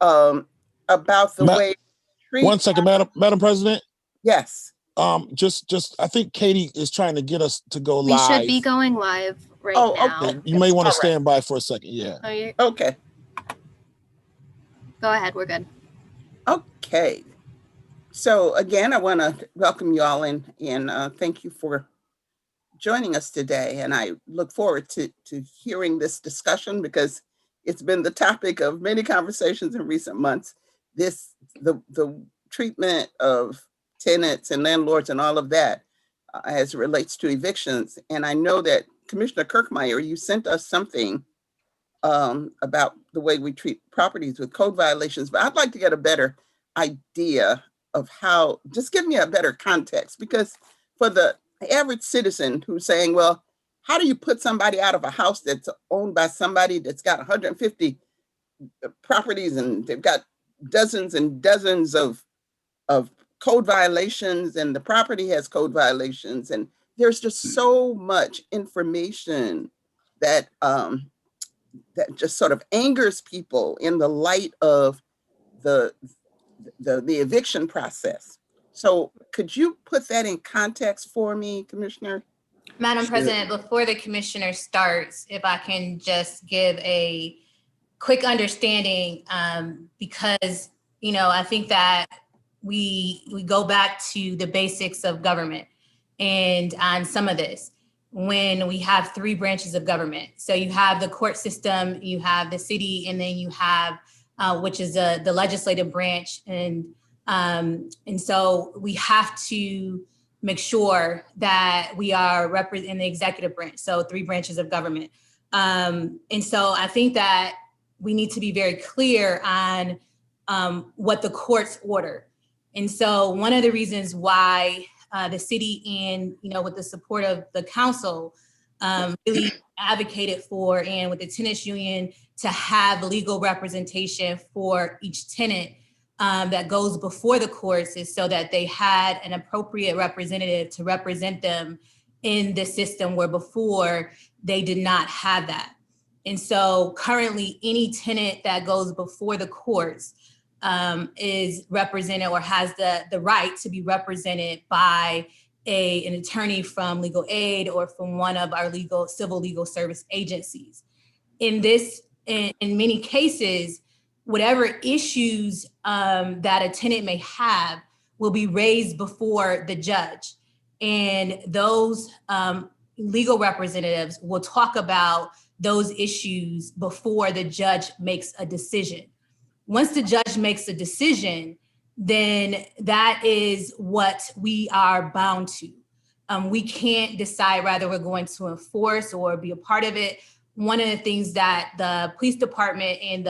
about the way treat. One second, Madam President. Yes. Just I think Katie is trying to get us to go live. We should be going live right now. Okay. You may want to stand by for a second. Yeah. Okay. Go ahead. We're good. Okay. So again, I want to welcome you all in and thank you for joining us today. And I look forward to hearing this discussion because it's been the topic of many conversations in recent months. The treatment of tenants and landlords and all of that as it relates to evictions. And I know that Commissioner Kirkmeyer, you sent us something about the way we treat properties with code violations, but I'd like to get a better idea of how, just give me a better context, because for the average citizen who's saying, well, how do you put somebody out of a house that's owned by somebody that's got 150 properties and they've got dozens and dozens of code violations and the property has code violations, and there's just so much information that that just sort of angers people in the light of the eviction process. So could you put that in context for me, Commissioner? Madam President, before the commissioner starts, if I can just give a quick understanding, because, you know, I think that we go back to the basics of government and on some of this, when we have three branches of government. So you have the court system, you have the city, and then you have, which is the legislative branch. And so we have to make sure that we are in the executive branch. So three branches of government. And so I think that we need to be very clear on what the courts order. And so one of the reasons why the city and, you know, with the support of the council, really advocated for, and with the tenants union, to have legal representation for each tenant that goes before the courts, is so that they had an appropriate representative to represent them in the system, where before they did not have that. And so currently any tenant that goes before the courts is represented or has the right to be represented by an attorney from legal aid or from one of our civil legal service agencies. In many cases, whatever issues that a tenant may have will be raised before the judge. And those legal representatives will talk about those issues before the judge makes a decision. Once the judge makes a decision, then that is what we are bound to. We can't decide whether we're going to enforce or be a part of it. One of the things that the police department and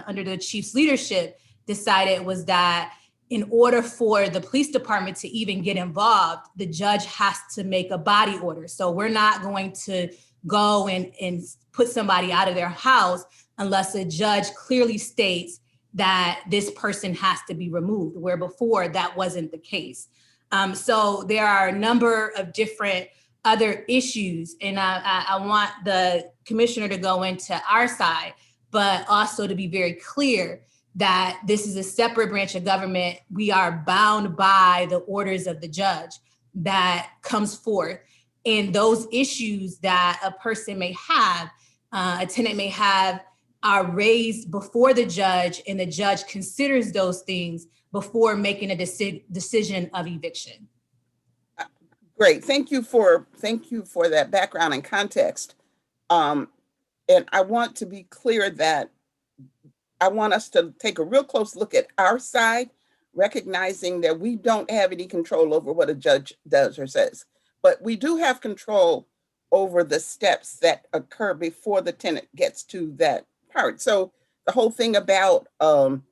under the chief's leadership decided was that in order for the police department to even get involved, the judge has to make a body order. So we're not going to go and put somebody out of their house unless a judge clearly states that this person has to be removed, where before that wasn't the case. So there are a number of different other issues, and I want the commissioner to go into our side, but also to be very clear that this is a separate branch of government. We are bound by the orders of the judge that comes forth. And those issues that a person may have, a tenant may have, are raised before the judge, and the judge considers those things before making a decision of eviction. Great, thank you for that background and context. And I want to be clear that I want us to take a real close look at our side, recognizing that we don't have any control over what a judge does or says, but we do have control over the steps that occur before the tenant gets to that part. So the whole thing about code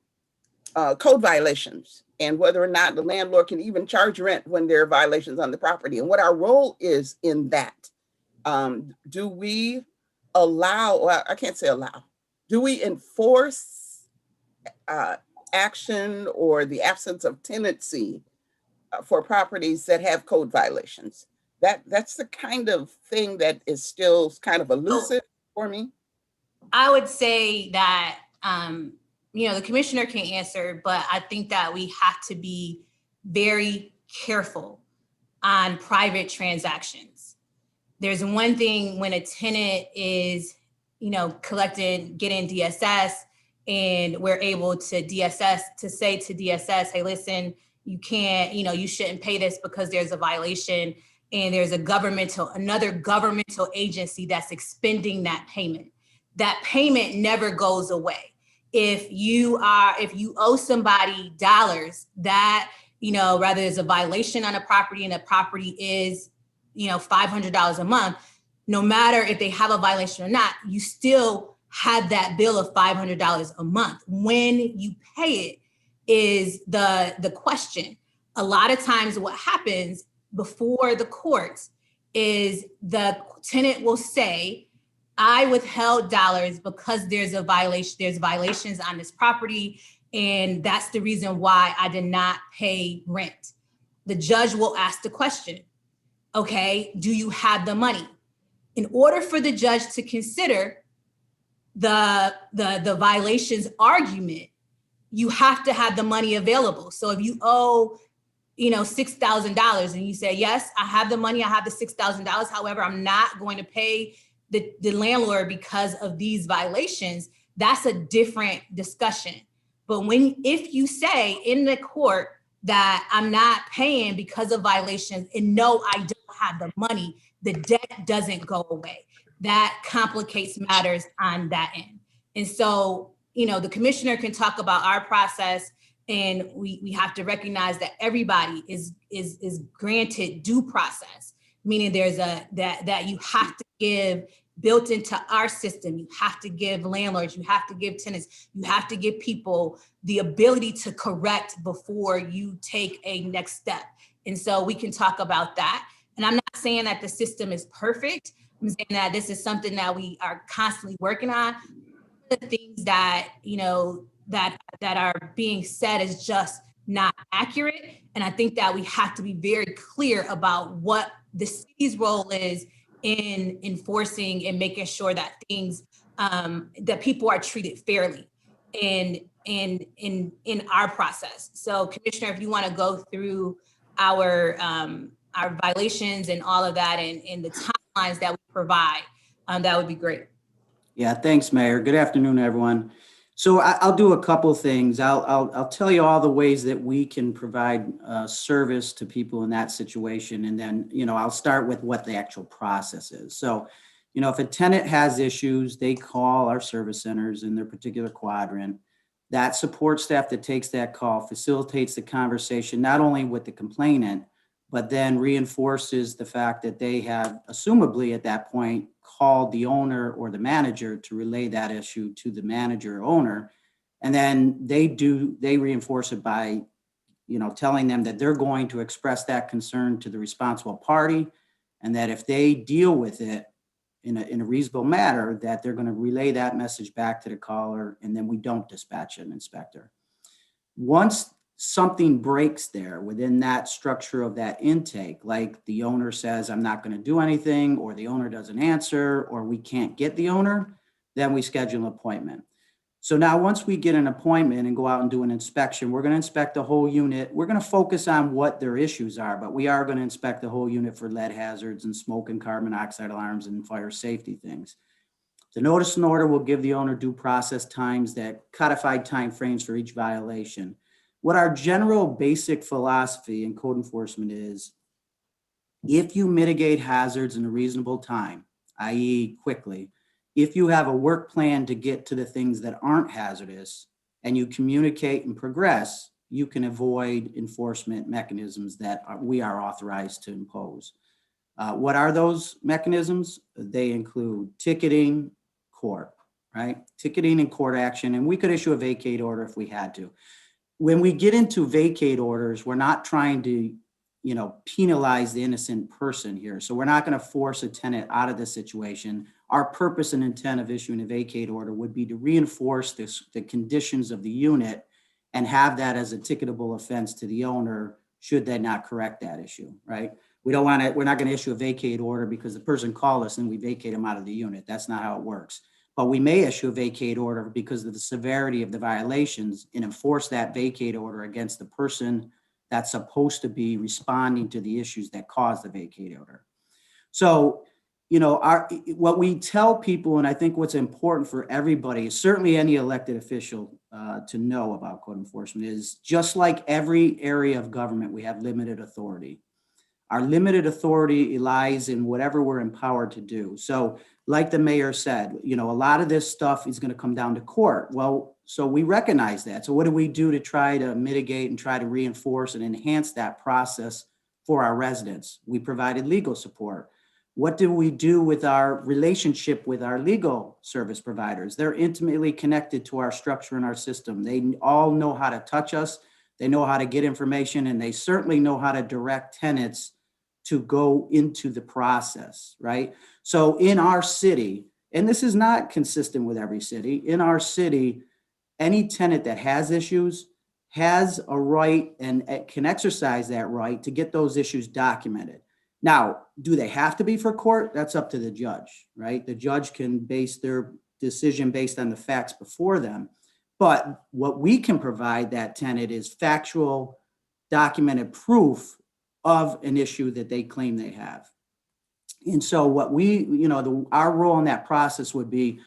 violations and whether or not the landlord can even charge rent when there are violations on the property, and what our role is in that. Do we allow, well, I can't say allow, do we enforce action or the absence of tenancy for properties that have code violations? That's the kind of thing that is still kind of elusive for me. I would say that the commissioner can answer, but I think that we have to be very careful on private transactions. There's one thing when a tenant is, getting DSS, and we're able to say to DSS, hey, listen, you can't, you shouldn't pay this because there's a violation, and there's another governmental agency that's expending that payment. That payment never goes away. If you owe somebody dollars, that, rather there's a violation on a property and the property is, $500 a month, no matter if they have a violation or not, you still have that bill of $500 a month. When you pay it is the question. A lot of times what happens before the courts is the tenant will say, I withheld dollars because there's violations on this property, and that's the reason why I did not pay rent. The judge will ask the question, okay, do you have the money? In order for the judge to consider the violations argument, you have to have the money available. So if you owe, $6,000 and you say, yes, I have the money, I have the $6,000. However, I'm not going to pay the landlord because of these violations, that's a different discussion. But if you say in the court that I'm not paying because of violations and no, I don't have the money, the debt doesn't go away. That complicates matters on that end. And so, the commissioner can talk about our process, and we have to recognize that everybody is granted due process, meaning there's that you have to give built into our system. You have to give landlords, you have to give tenants, you have to give people the ability to correct before you take a next step. And so we can talk about that. And I'm not saying that the system is perfect. I'm saying that this is something that we are constantly working on. The things that, that are being said is just not accurate. And I think that we have to be very clear about what the city's role is in enforcing and making sure that things, that people are treated fairly in our process. So Commissioner, if you want to go through our violations and all of that and the timelines that we provide, that would be great. Yeah, thanks, Mayor. Good afternoon, everyone. So I'll do a couple things. I'll tell you all the ways that we can provide service to people in that situation. And then, I'll start with what the actual process is. So, if a tenant has issues, they call our service centers in their particular quadrant. That support staff that takes that call facilitates the conversation, not only with the complainant, but then reinforces the fact that they have, assumably at that point, called the owner or the manager to relay that issue to the manager or owner. And then they reinforce it by, telling them that they're going to express that concern to the responsible party, and that if they deal with it in a reasonable manner, that they're going to relay that message back to the caller, and then we don't dispatch an inspector. Once something breaks there within that structure of that intake, like the owner says, I'm not going to do anything, or the owner doesn't answer, or we can't get the owner, then we schedule an appointment. So now once we get an appointment and go out and do an inspection, we're going to inspect the whole unit. We're going to focus on what their issues are, but we are going to inspect the whole unit for lead hazards and smoke and carbon monoxide alarms and fire safety things. The notice and order will give the owner due process times, that codified time frames for each violation. What our general basic philosophy in code enforcement is, if you mitigate hazards in a reasonable time, i.e. quickly, if you have a work plan to get to the things that aren't hazardous and you communicate and progress, you can avoid enforcement mechanisms that we are authorized to impose. What are those mechanisms? They include ticketing, court, right? Ticketing and court action, and we could issue a vacate order if we had to. When we get into vacate orders, we're not trying to, penalize the innocent person here. So we're not going to force a tenant out of the situation. Our purpose and intent of issuing a vacate order would be to reinforce the conditions of the unit and have that as a ticketable offense to the owner should they not correct that issue, right? We're not going to issue a vacate order because the person called us and we vacate them out of the unit. That's not how it works. but we may issue a vacate order because of the severity of the violations and enforce that vacate order against the person that's supposed to be responding to the issues that cause the vacate order. So, what we tell people, and I think what's important for everybody, certainly any elected official to know about code enforcement, is just like every area of government, we have limited authority. Our limited authority lies in whatever we're empowered to do. So like the mayor said, a lot of this stuff is going to come down to court. Well, so we recognize that. So what do we do to try to mitigate and try to reinforce and enhance that process for our residents? We provided legal support. What do we do with our relationship with our legal service providers? They're intimately connected to our structure and our system. They all know how to touch us. They know how to get information, and they certainly know how to direct tenants to go into the process, right? So in our city, and this is not consistent with every city, in our city, any tenant that has issues has a right and can exercise that right to get those issues documented. Now, do they have to be for court? That's up to the judge, right? The judge can base their decision based on the facts before them. But what we can provide that tenant is factual, documented proof of an issue that they claim they have. And so what our role in that process would be,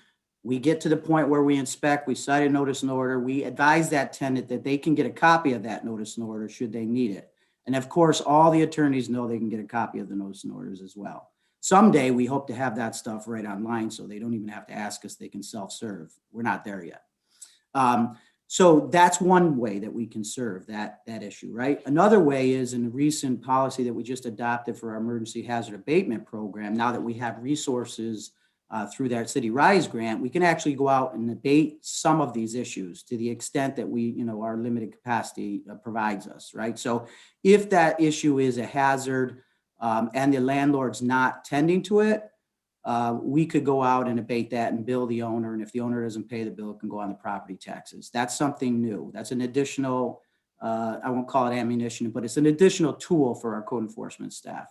we get to the point where we inspect, we cite a notice and order, we advise that tenant that they can get a copy of that notice and order should they need it. And of course, all the attorneys know they can get a copy of the notice and orders as well. Someday we hope to have that stuff right online so they don't even have to ask us, they can self-serve. We're not there yet. So that's one way that we can serve that issue, right? Another way is in the recent policy that we just adopted for our emergency hazard abatement program. Now that we have resources through that City Rise grant, we can actually go out and abate some of these issues to the extent that our limited capacity provides us, right? So if that issue is a hazard and the landlord's not tending to it, we could go out and abate that and bill the owner. And if the owner doesn't pay the bill, it can go on the property taxes. That's something new. That's an additional, I won't call it ammunition, but it's an additional tool for our code enforcement staff.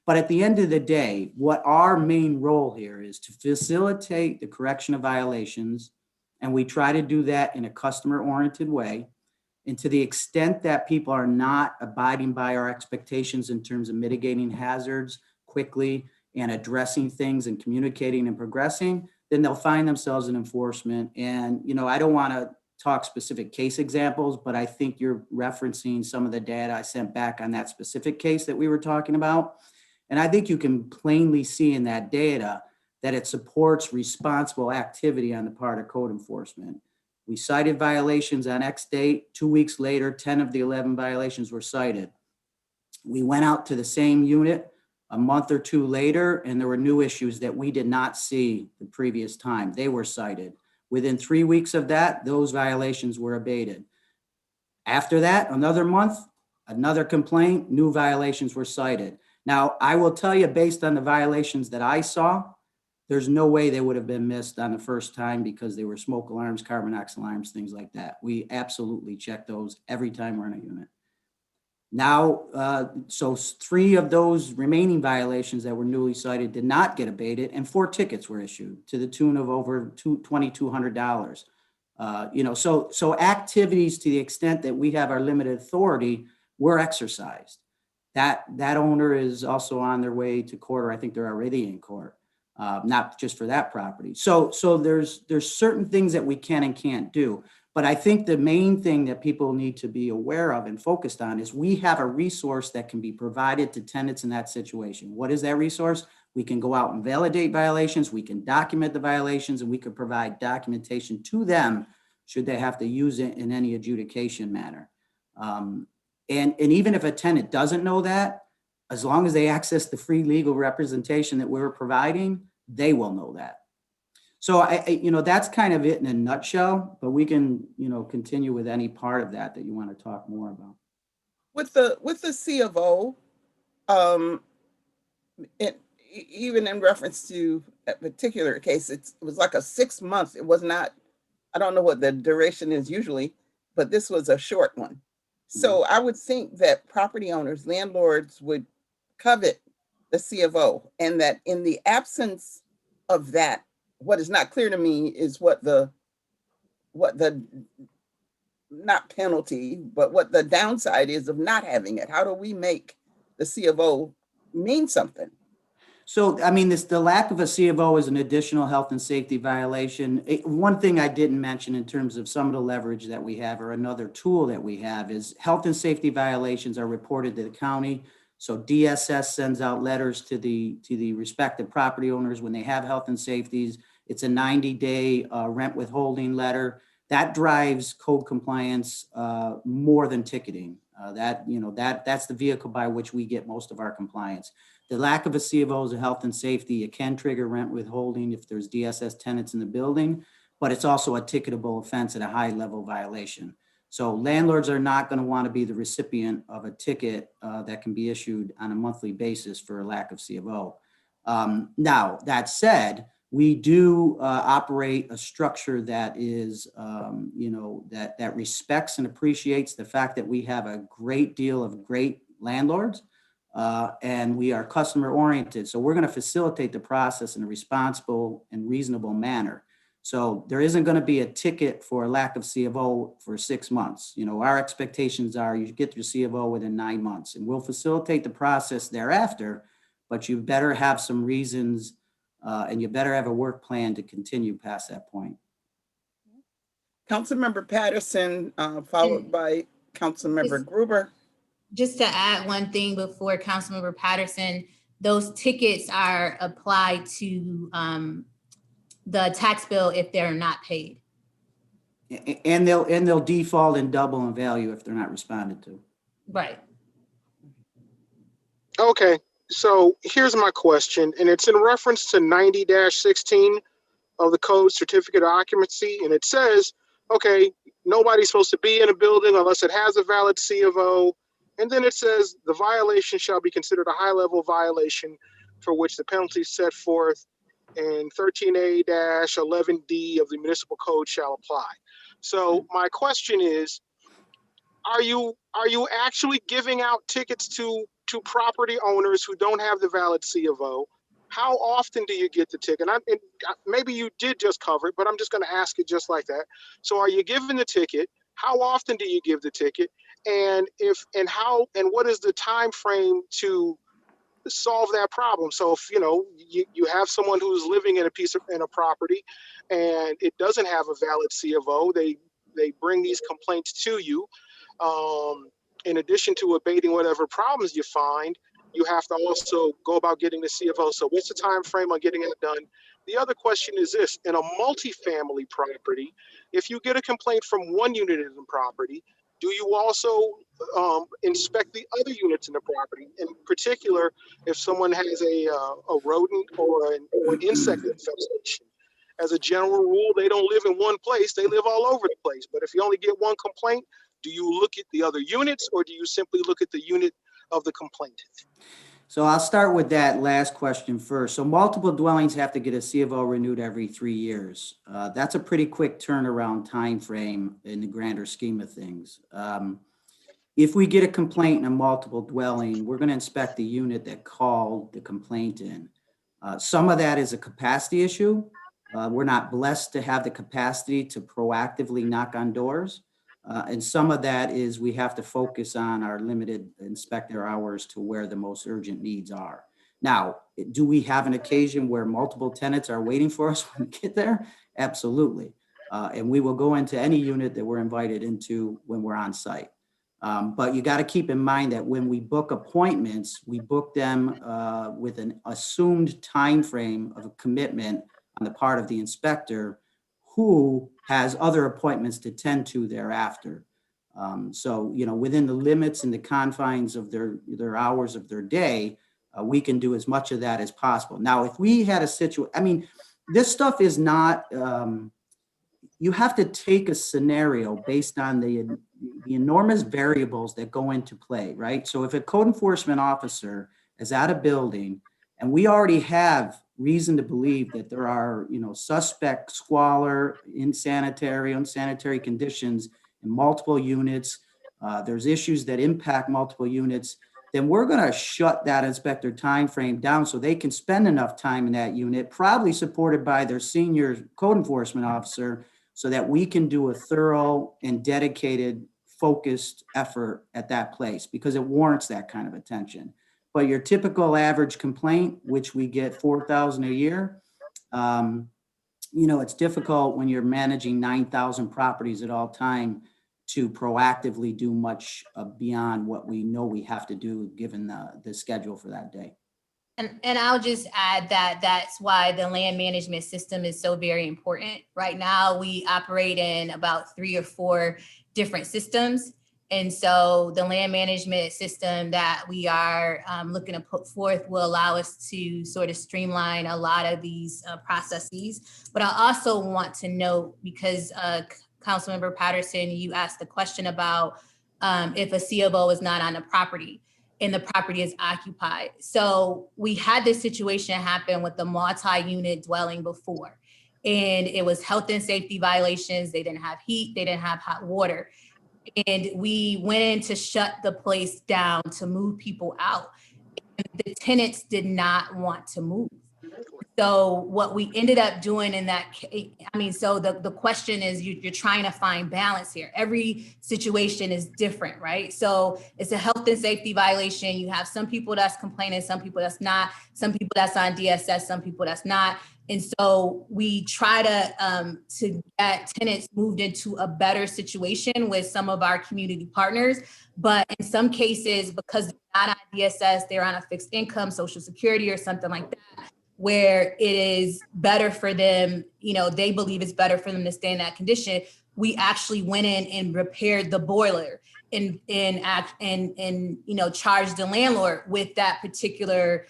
But at the end of the day, what our main role here is to facilitate the correction of violations. And we try to do that in a customer-oriented way. And to the extent that people are not abiding by our expectations in terms of mitigating hazards quickly and addressing things and communicating and progressing, then they'll find themselves in enforcement. And, I don't want to talk specific case examples, but I think you're referencing some of the data I sent back on that specific case that we were talking about. And I think you can plainly see in that data that it supports responsible activity on the part of code enforcement. We cited violations on X date. 2 weeks later, 10 of the 11 violations were cited. We went out to the same unit a month or two later, and there were new issues that we did not see the previous time. They were cited. Within 3 weeks of that, those violations were abated. After that, another month, another complaint, new violations were cited. Now, I will tell you, based on the violations that I saw, there's no way they would have been missed on the first time because they were smoke alarms, carbon monoxide alarms, things like that. We absolutely check those every time we're in a unit. Now, so 3 of those remaining violations that were newly cited did not get abated, and 4 tickets were issued to the tune of over $2,200. So activities to the extent that we have our limited authority were exercised. That owner is also on their way to court, or I think they're already in court, not just for that property. So there's certain things that we can and can't do. But I think the main thing that people need to be aware of and focused on is we have a resource that can be provided to tenants in that situation. What is that resource? We can go out and validate violations, we can document the violations, and we can provide documentation to them should they have to use it in any adjudication manner. And even if a tenant doesn't know that, as long as they access the free legal representation that we're providing, they will know that. So that's kind of it in a nutshell, but we can, continue with any part of that you want to talk more about. With the C of O, even in reference to that particular case, it was like a 6 months. It was not, I don't know what the duration is usually, but this was a short one. So I would think that property owners, landlords would covet the C of O, and that in the absence of that, what is not clear to me is what the not penalty, but what the downside is of not having it. How do we make the C of O mean something? So, I mean, the lack of a C of O is an additional health and safety violation. One thing I didn't mention in terms of some of the leverage that we have, or another tool that we have, is health and safety violations are reported to the county. So DSS sends out letters to the respective property owners when they have health and safeties. It's a 90-day rent withholding letter. That drives code compliance more than ticketing. That's the vehicle by which we get most of our compliance. The lack of a C of O is a health and safety. It can trigger rent withholding if there's DSS tenants in the building, but it's also a ticketable offense and a high level violation. So landlords are not going to want to be the recipient of a ticket that can be issued on a monthly basis for a lack of C of O. Now, that said, we do operate a structure that is, that respects and appreciates the fact that we have a great deal of great landlords. And we are customer oriented. So we're going to facilitate the process in a responsible and reasonable manner. So there isn't going to be a ticket for a lack of C of O for 6 months. Our expectations are you get your C of O within 9 months, and we'll facilitate the process thereafter, but you better have some reasons and you better have a work plan to continue past that point. Councilmember Patterson, followed by Councilmember Gruber. Just to add one thing before Councilmember Patterson, those tickets are applied to the tax bill if they're not paid. And they'll default and double in value if they're not responded to. Right. Okay, so here's my question, and it's in reference to 90-16 of the code, certificate of occupancy, and it says, okay, nobody's supposed to be in a building unless it has a valid C of O. And then it says the violation shall be considered a high-level violation for which the penalty set forth in 13A-11D of the municipal code shall apply. So my question is, are you actually giving out tickets to property owners who don't have the valid C of O? How often do you get the ticket? And maybe you did just cover it, but I'm just going to ask it just like that. So are you giving the ticket? How often do you give the ticket? And what is the time frame to solve that problem? So if you have someone who's living in a property and it doesn't have a valid C of O, they bring these complaints to you. In addition to abating whatever problems you find, you have to also go about getting the C of O. So what's the time frame on getting it done? The other question is this: in a multifamily property, if you get a complaint from one unit in the property, do you also inspect the other units in the property? In particular, if someone has a rodent or an insect infestation. As a general rule, they don't live in one place, they live all over the place. But if you only get one complaint, do you look at the other units, or do you simply look at the unit of the complainant? So I'll start with that last question first. So multiple dwellings have to get a C of O renewed every 3 years. That's a pretty quick turnaround time frame in the grander scheme of things. If we get a complaint in a multiple dwelling, we're going to inspect the unit that called the complaint in. Some of that is a capacity issue. We're not blessed to have the capacity to proactively knock on doors. And some of that is we have to focus on our limited inspector hours to where the most urgent needs are. Now, do we have an occasion where multiple tenants are waiting for us when we get there? Absolutely. And we will go into any unit that we're invited into when we're on site. But you got to keep in mind that when we book appointments, we book them with an assumed time frame of a commitment on the part of the inspector, who has other appointments to tend to thereafter. So, within the limits and the confines of their hours of their day, we can do as much of that as possible. Now, if we had a situation, this stuff is not, you have to take a scenario based on the enormous variables that go into play, right? So if a code enforcement officer is at a building and we already have reason to believe that there are, suspect squalor, unsanitary conditions in multiple units. There's issues that impact multiple units. then we're going to shut that inspector time frame down so they can spend enough time in that unit, probably supported by their senior code enforcement officer, so that we can do a thorough and dedicated, focused effort at that place, because it warrants that kind of attention. But your typical average complaint, which we get 4,000 a year, it's difficult when you're managing 9,000 properties at all time to proactively do much beyond what we know we have to do given the schedule for that day. And I'll just add that that's why the land management system is so very important. Right now, we operate in about 3 or 4 different systems. And so the land management system that we are looking to put forth will allow us to sort of streamline a lot of these processes. But I also want to note, because Councilmember Patterson, you asked the question about if a C of O is not on the property and the property is occupied. So we had this situation happen with the multi-unit dwelling before, and it was health and safety violations. They didn't have heat, they didn't have hot water. And we went in to shut the place down to move people out. And the tenants did not want to move. So what we ended up doing in that case, so the question is, you're trying to find balance here. Every situation is different, right? So it's a health and safety violation. You have some people that's complaining, some people that's not, some people that's on DSS, some people that's not. And so we try to get tenants moved into a better situation with some of our community partners. But in some cases, because they're not on DSS, they're on a fixed income, Social Security or something like that, where it is better for them, they believe it's better for them to stay in that condition. We actually went in and repaired the boiler and charged the landlord with that particular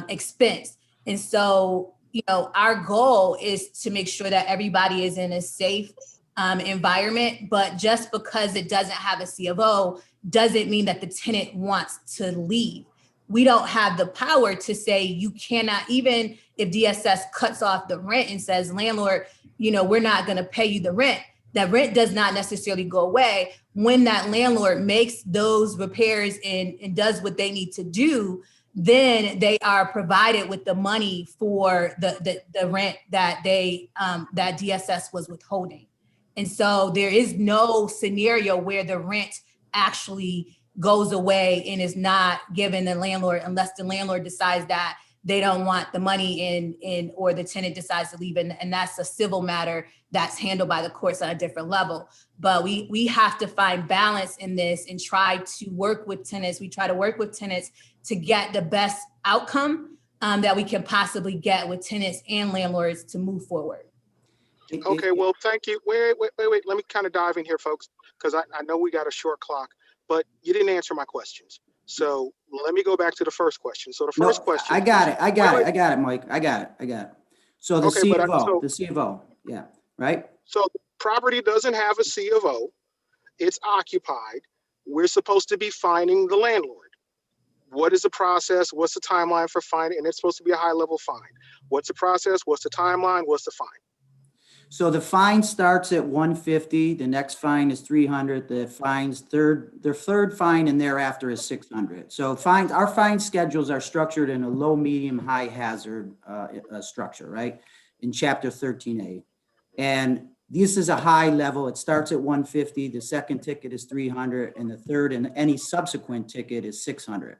expense. And so, our goal is to make sure that everybody is in a safe environment, but just because it doesn't have a C of O doesn't mean that the tenant wants to leave. We don't have the power to say you cannot, even if DSS cuts off the rent and says, landlord, we're not going to pay you the rent. That rent does not necessarily go away. When that landlord makes those repairs and does what they need to do, then they are provided with the money for the rent that that DSS was withholding. And so there is no scenario where the rent actually goes away and is not given the landlord, unless the landlord decides that they don't want the money in or the tenant decides to leave. And that's a civil matter that's handled by the courts on a different level. But we have to find balance in this and try to work with tenants. We try to work with tenants to get the best outcome that we can possibly get with tenants and landlords to move forward. Okay, well, thank you. Wait. Let me kind of dive in here, folks, because I know we got a short clock, but you didn't answer my questions. So let me go back to the first question. So the first question. I got it, Mike. I got it. So the C of O, yeah, right? So the property doesn't have a C of O. It's occupied. We're supposed to be fining the landlord. What is the process? What's the timeline for fining? And it's supposed to be a high-level fine. What's the process? What's the timeline? What's the fine? So the fine starts at 150. The next fine is 300. The third fine and thereafter is 600. So our fine schedules are structured in a low, medium, high hazard structure, right? In Chapter 13A. And this is a high level. It starts at 150. The second ticket is 300, and the third and any subsequent ticket is 600.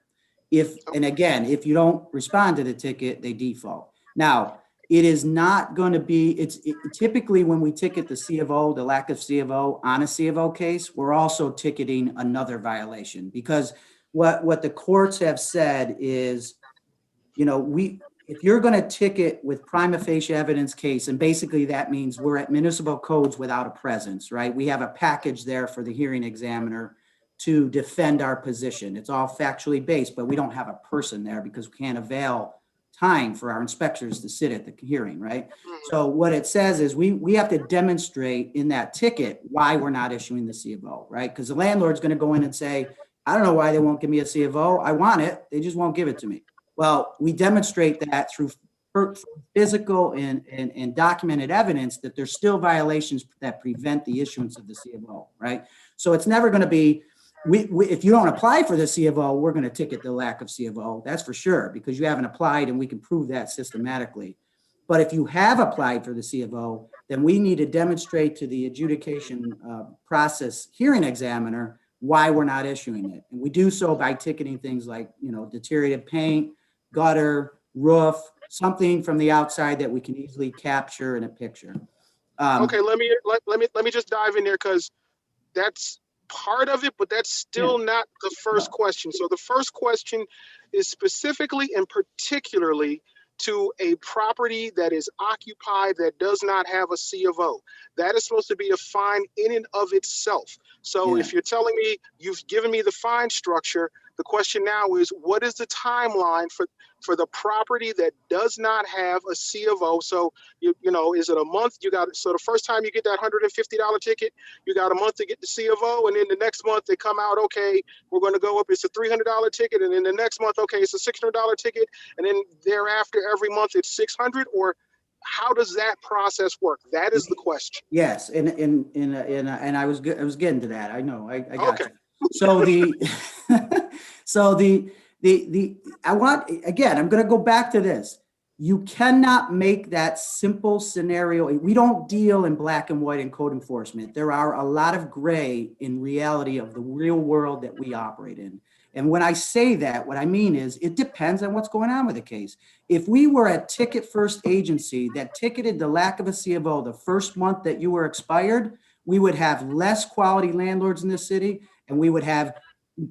If you don't respond to the ticket, they default. Now, it is not going to be, typically when we ticket the C of O, the lack of C of O on a C of O case, we're also ticketing another violation, because what the courts have said is, if you're going to ticket with prima facie evidence case, and basically that means we're at municipal codes without a presence, right? We have a package there for the hearing examiner to defend our position. It's all factually based, but we don't have a person there because we can't avail time for our inspectors to sit at the hearing, right? So what it says is we have to demonstrate in that ticket why we're not issuing the C of O, right? Because the landlord's going to go in and say, I don't know why they won't give me a C of O. I want it. They just won't give it to me. Well, we demonstrate that through physical and documented evidence that there's still violations that prevent the issuance of the C of O, right? So it's never going to be, if you don't apply for the C of O, we're going to ticket the lack of C of O. That's for sure, because you haven't applied and we can prove that systematically. But if you have applied for the C of O, then we need to demonstrate to the adjudication process hearing examiner why we're not issuing it. And we do so by ticketing things like, deteriorated paint, gutter, roof, something from the outside that we can easily capture in a picture. Okay, let me just dive in there, because that's part of it, but that's still not the first question. So the first question is specifically and particularly to a property that is occupied that does not have a C of O. That is supposed to be a fine in and of itself. So if you're telling me you've given me the fine structure, the question now is, what is the timeline for the property that does not have a C of O? So, is it a month? So the first time you get that $150 ticket, you got a month to get the C of O, and then the next month they come out, okay, we're going to go up, it's a $300 ticket, and then the next month, okay, it's a $600 ticket, and then thereafter every month it's $600, or how does that process work? That is the question. Yes, and I was getting to that. I know, I got you. So I'm going to go back to this. You cannot make that simple scenario. We don't deal in black and white in code enforcement. There are a lot of gray in reality of the real world that we operate in. And when I say that, what I mean is it depends on what's going on with the case. If we were a ticket first agency that ticketed the lack of a C of O the first month that you were expired, we would have less quality landlords in this city, and we would have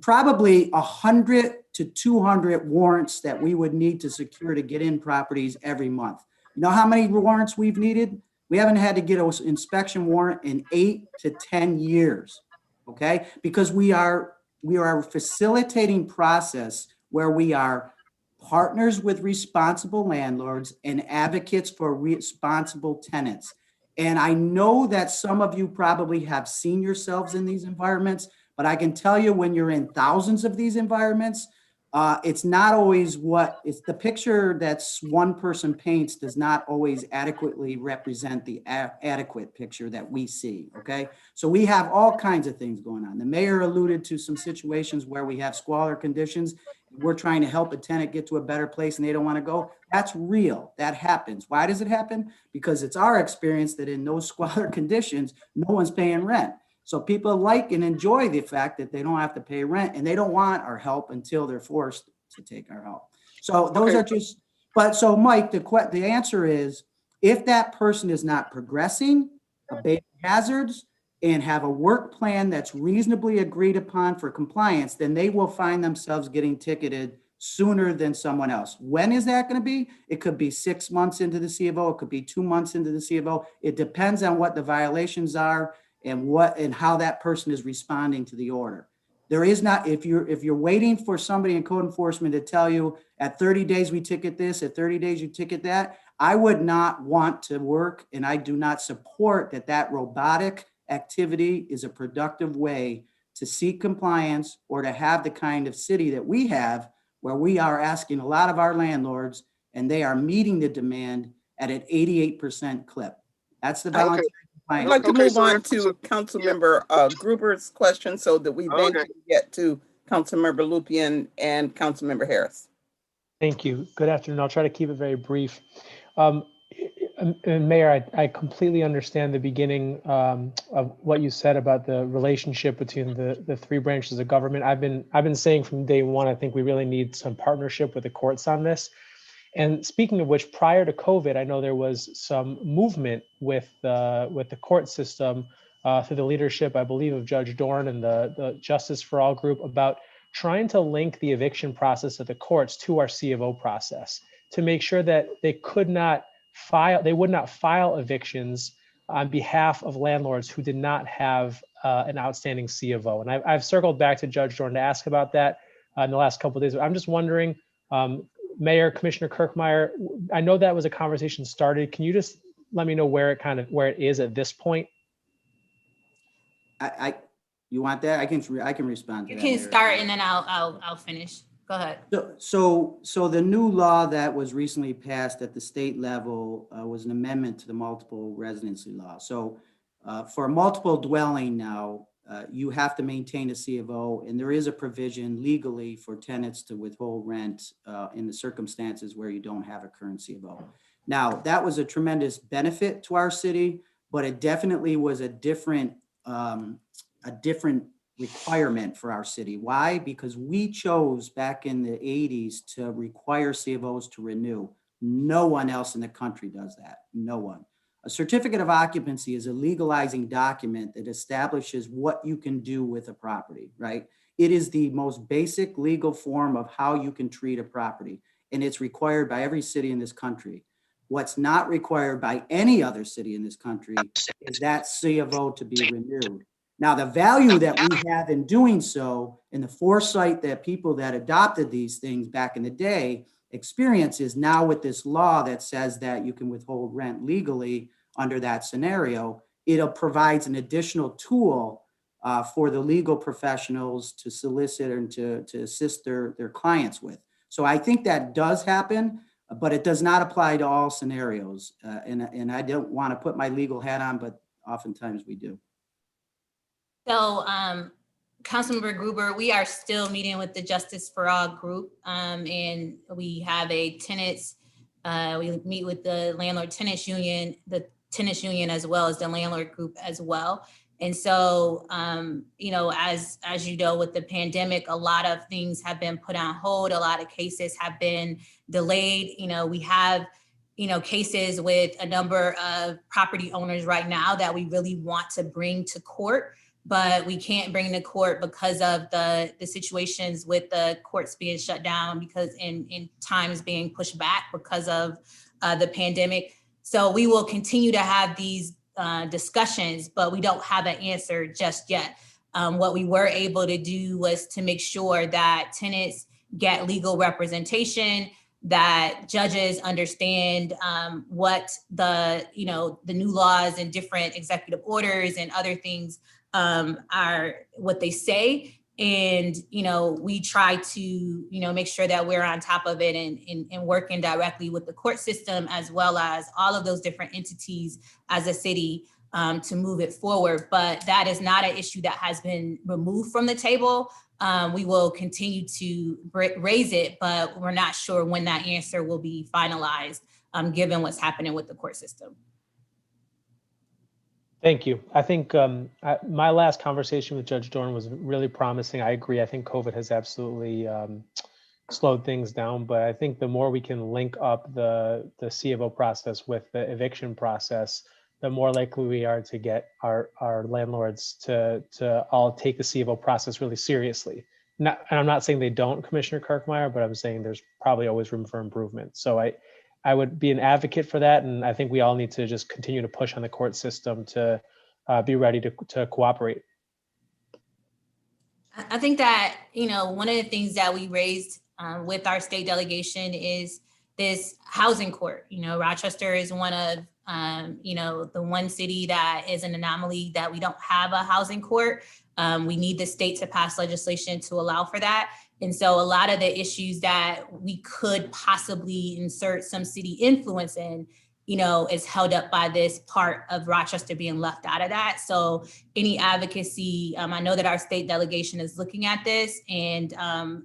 probably 100 to 200 warrants that we would need to secure to get in properties every month. You know how many warrants we've needed? We haven't had to get an inspection warrant in 8 to 10 years, okay? Because we are a facilitating process where we are partners with responsible landlords and advocates for responsible tenants. And I know that some of you probably have seen yourselves in these environments, but I can tell you when you're in thousands of these environments, it's not always it's the picture that's one person paints does not always adequately represent the adequate picture that we see, okay? So we have all kinds of things going on. The mayor alluded to some situations where we have squalor conditions. We're trying to help a tenant get to a better place and they don't want to go. That's real. That happens. Why does it happen? Because it's our experience that in those squalor conditions, no one's paying rent. So people like and enjoy the fact that they don't have to pay rent, and they don't want our help until they're forced to take our help. So those are just, but so Mike, the answer is, if that person is not progressing, abating hazards, and have a work plan that's reasonably agreed upon for compliance, then they will find themselves getting ticketed sooner than someone else. When is that going to be? It could be 6 months into the C of O. It could be 2 months into the C of O. It depends on what the violations are and how that person is responding to the order. There is not, if you're waiting for somebody in code enforcement to tell you at 30 days we ticket this, at 30 days you ticket that, I would not want to work, and I do not support that robotic activity is a productive way to seek compliance or to have the kind of city that we have, where we are asking a lot of our landlords and they are meeting the demand at an 88% clip. That's the voluntary. I'd like to move on to Councilmember Gruber's question so that we then can get to Councilmember Lupien and Councilmember Harris. Thank you. Good afternoon. I'll try to keep it very brief. And Mayor, I completely understand the beginning of what you said about the relationship between the three branches of government. I've been saying from day one, I think we really need some partnership with the courts on this. And speaking of which, prior to COVID, I know there was some movement with the court system through the leadership, I believe, of Judge Dorn and the Justice for All group about trying to link the eviction process of the courts to our C of O process to make sure that they would not file evictions on behalf of landlords who did not have an outstanding C of O. And I've circled back to Judge Dorn to ask about that in the last couple of days. But I'm just wondering, Mayor, Commissioner Kirkmeyer, I know that was a conversation started. Can you just let me know where it is at this point? You want that? I can respond to that. You can start and then I'll finish. Go ahead. So the new law that was recently passed at the state level was an amendment to the multiple residency law. So for a multiple dwelling now, you have to maintain a C of O, and there is a provision legally for tenants to withhold rent in the circumstances where you don't have a current C of O. Now, that was a tremendous benefit to our city, but it definitely was a different requirement for our city. Why? Because we chose back in the 80s to require C of Os to renew. No one else in the country does that. No one. A certificate of occupancy is a legalizing document that establishes what you can do with a property, right? It is the most basic legal form of how you can treat a property, and it's required by every city in this country. What's not required by any other city in this country is that C of O to be renewed. Now, the value that we have in doing so, and the foresight that people that adopted these things back in the day experience, is now with this law that says that you can withhold rent legally under that scenario, it provides an additional tool for the legal professionals to solicit and to assist their clients with. So I think that does happen, but it does not apply to all scenarios. And I don't want to put my legal hat on, but oftentimes we do. So, Councilmember Gruber, we are still meeting with the Justice for All group, and we have a tenants, we meet with the landlord tenants union, the tenants union, as well as the landlord group as well. And so, you know, as you know, with the pandemic, a lot of things have been put on hold. A lot of cases have been delayed. You know, we have, you know, cases with a number of property owners right now that we really want to bring to court, but we can't bring to court because of the situations with the courts being shut down, because in times being pushed back because of the pandemic. So we will continue to have these discussions, but we don't have an answer just yet. What we were able to do was to make sure that tenants get legal representation, that judges understand what the, you know, the new laws and different executive orders and other things are, what they say. And, you know, we try to, you know, make sure that we're on top of it and working directly with the court system, as well as all of those different entities as a city to move it forward. But that is not an issue that has been removed from the table. We will continue to raise it, but we're not sure when that answer will be finalized, given what's happening with the court system. Thank you. I think my last conversation with Judge Dorn was really promising. I agree. I think COVID has absolutely slowed things down, but I think the more we can link up the C of O process with the eviction process, the more likely we are to get our landlords to all take the C of O process really seriously. And I'm not saying they don't, Commissioner Kirkmeyer, but I'm saying there's probably always room for improvement. So I would be an advocate for that. And I think we all need to just continue to push on the court system to be ready to cooperate. I think that, you know, one of the things that we raised with our state delegation is this housing court. You know, Rochester is one of, you know, the one city that is an anomaly that we don't have a housing court. We need the state to pass legislation to allow for that. And so a lot of the issues that we could possibly insert some city influence in, you know, is held up by this part of Rochester being left out of that. So any advocacy, I know that our state delegation is looking at this, and,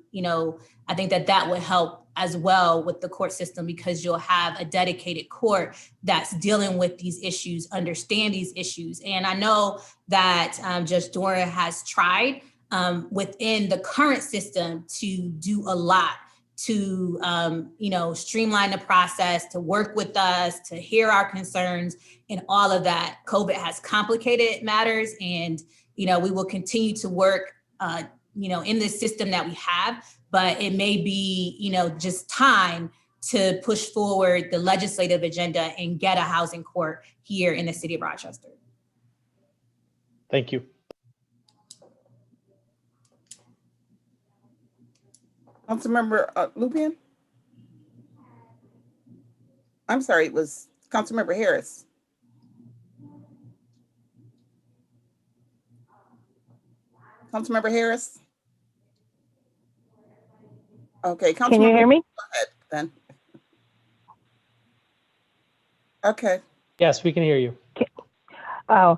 you know, I think that that would help as well with the court system, because you'll have a dedicated court that's dealing with these issues, understand these issues. And I know that Judge Dorn has tried within the current system to do a lot to, you know, streamline the process, to work with us, to hear our concerns, and all of that. COVID has complicated matters, and, you know, we will continue to work, you know, in this system that we have, but it may be, you know, just time to push forward the legislative agenda and get a housing court here in the city of Rochester. Thank you. Councilmember Lupian? I'm sorry, it was Councilmember Harris. Councilmember Harris? Okay, Can you hear me? Go ahead, then. Okay. Yes, we can hear you. Oh,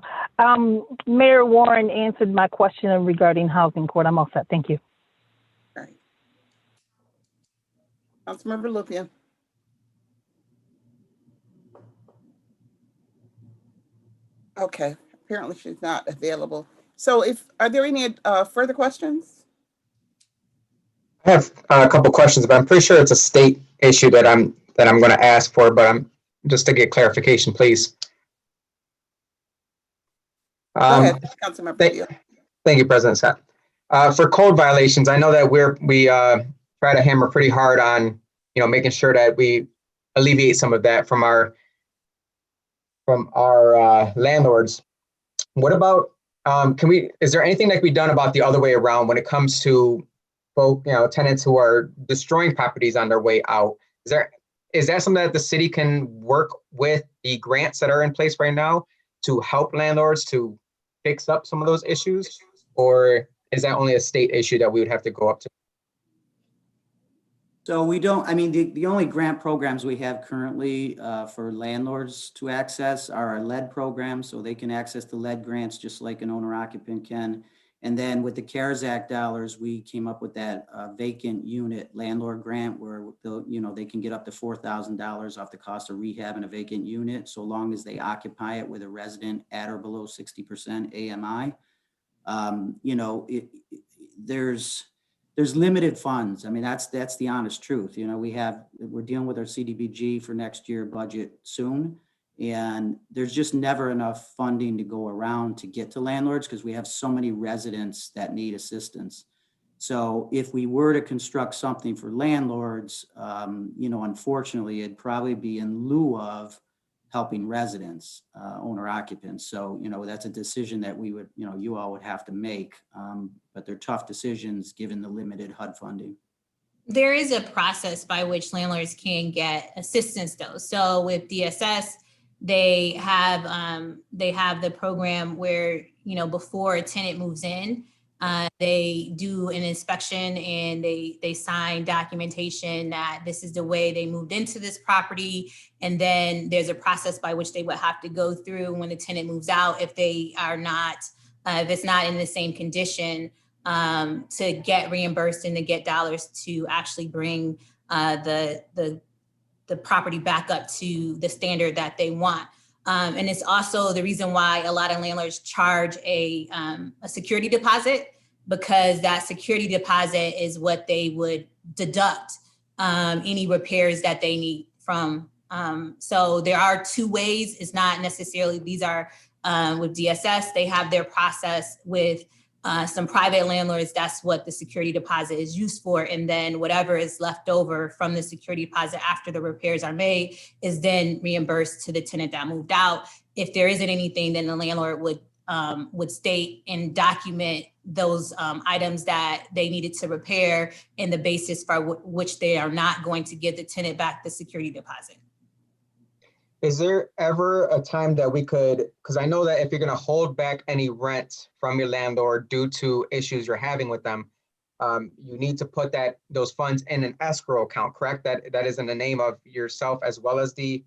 Mayor Warren answered my question regarding housing court. I'm all set. Thank you. All right. Councilmember Lupia. Okay, apparently she's not available. So are there any further questions? I have a couple questions, but I'm pretty sure it's a state issue that I'm going to ask for, but I'm just to get clarification, please. Go ahead, Councilmember Lupia. Thank you, President Scott. For code violations, I know that we try to hammer pretty hard on, making sure that we alleviate some of that from our landlords. What about, is there anything that can be done about the other way around when it comes to folk, tenants who are destroying properties on their way out? Is that something that the city can work with the grants that are in place right now to help landlords to fix up some of those issues? Or is that only a state issue that we would have to go up to? So we don't, I mean, the only grant programs we have currently for landlords to access are our lead program. So they can access the lead grants just like an owner occupant can. And then with the CARES Act dollars, we came up with that vacant unit landlord grant where they can get up to $4,000 off the cost of rehab in a vacant unit, so long as they occupy it with a resident at or below 60% AMI. There's limited funds. I mean, that's the honest truth. We're dealing with our CDBG for next year budget soon. And there's just never enough funding to go around to get to landlords because we have so many residents that need assistance. So if we were to construct something for landlords, unfortunately, it'd probably be in lieu of helping residents, owner occupants. So, that's a decision that we would, you all would have to make, but they're tough decisions given the limited HUD funding. There is a process by which landlords can get assistance though. So with DSS, they have the program where, before a tenant moves in, they do an inspection and they sign documentation that this is the way they moved into this property. And then there's a process by which they would have to go through when the tenant moves out, if they are not, if it's not in the same condition, to get reimbursed and to get dollars to actually bring the property back up to the standard that they want. And it's also the reason why a lot of landlords charge a security deposit, because that security deposit is what they would deduct any repairs that they need from. So there are two ways. It's not necessarily, these are with DSS, they have their process. With some private landlords, that's what the security deposit is used for. And then whatever is left over from the security deposit after the repairs are made is then reimbursed to the tenant that moved out. If there isn't anything, then the landlord would state and document those items that they needed to repair and the basis for which they are not going to give the tenant back the security deposit. Is there ever a time that we could, because I know that if you're going to hold back any rent from your landlord due to issues you're having with them, you need to put those funds in an escrow account, correct? That is in the name of yourself as well as the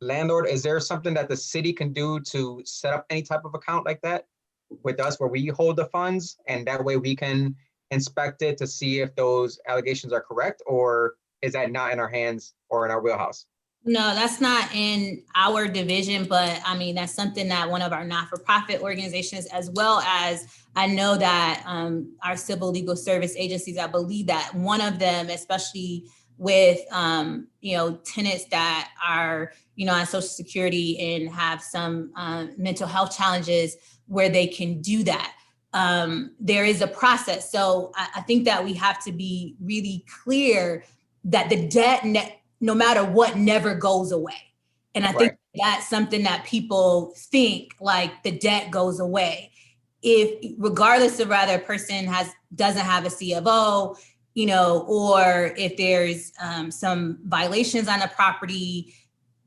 landlord. Is there something that the city can do to set up any type of account like that with us where we hold the funds and that way we can inspect it to see if those allegations are correct, or is that not in our hands or in our wheelhouse? No, that's not in our division, but I mean, that's something that one of our not-for-profit organizations, as well as I know that our civil legal service agencies, I believe that one of them, especially with, tenants that are, on Social Security and have some mental health challenges where they can do that. There is a process. So I think that we have to be really clear that the debt no matter what, never goes away. And I think that's something that people think, like the debt goes away. If regardless of whether a person doesn't have a C of O, or if there's some violations on a property,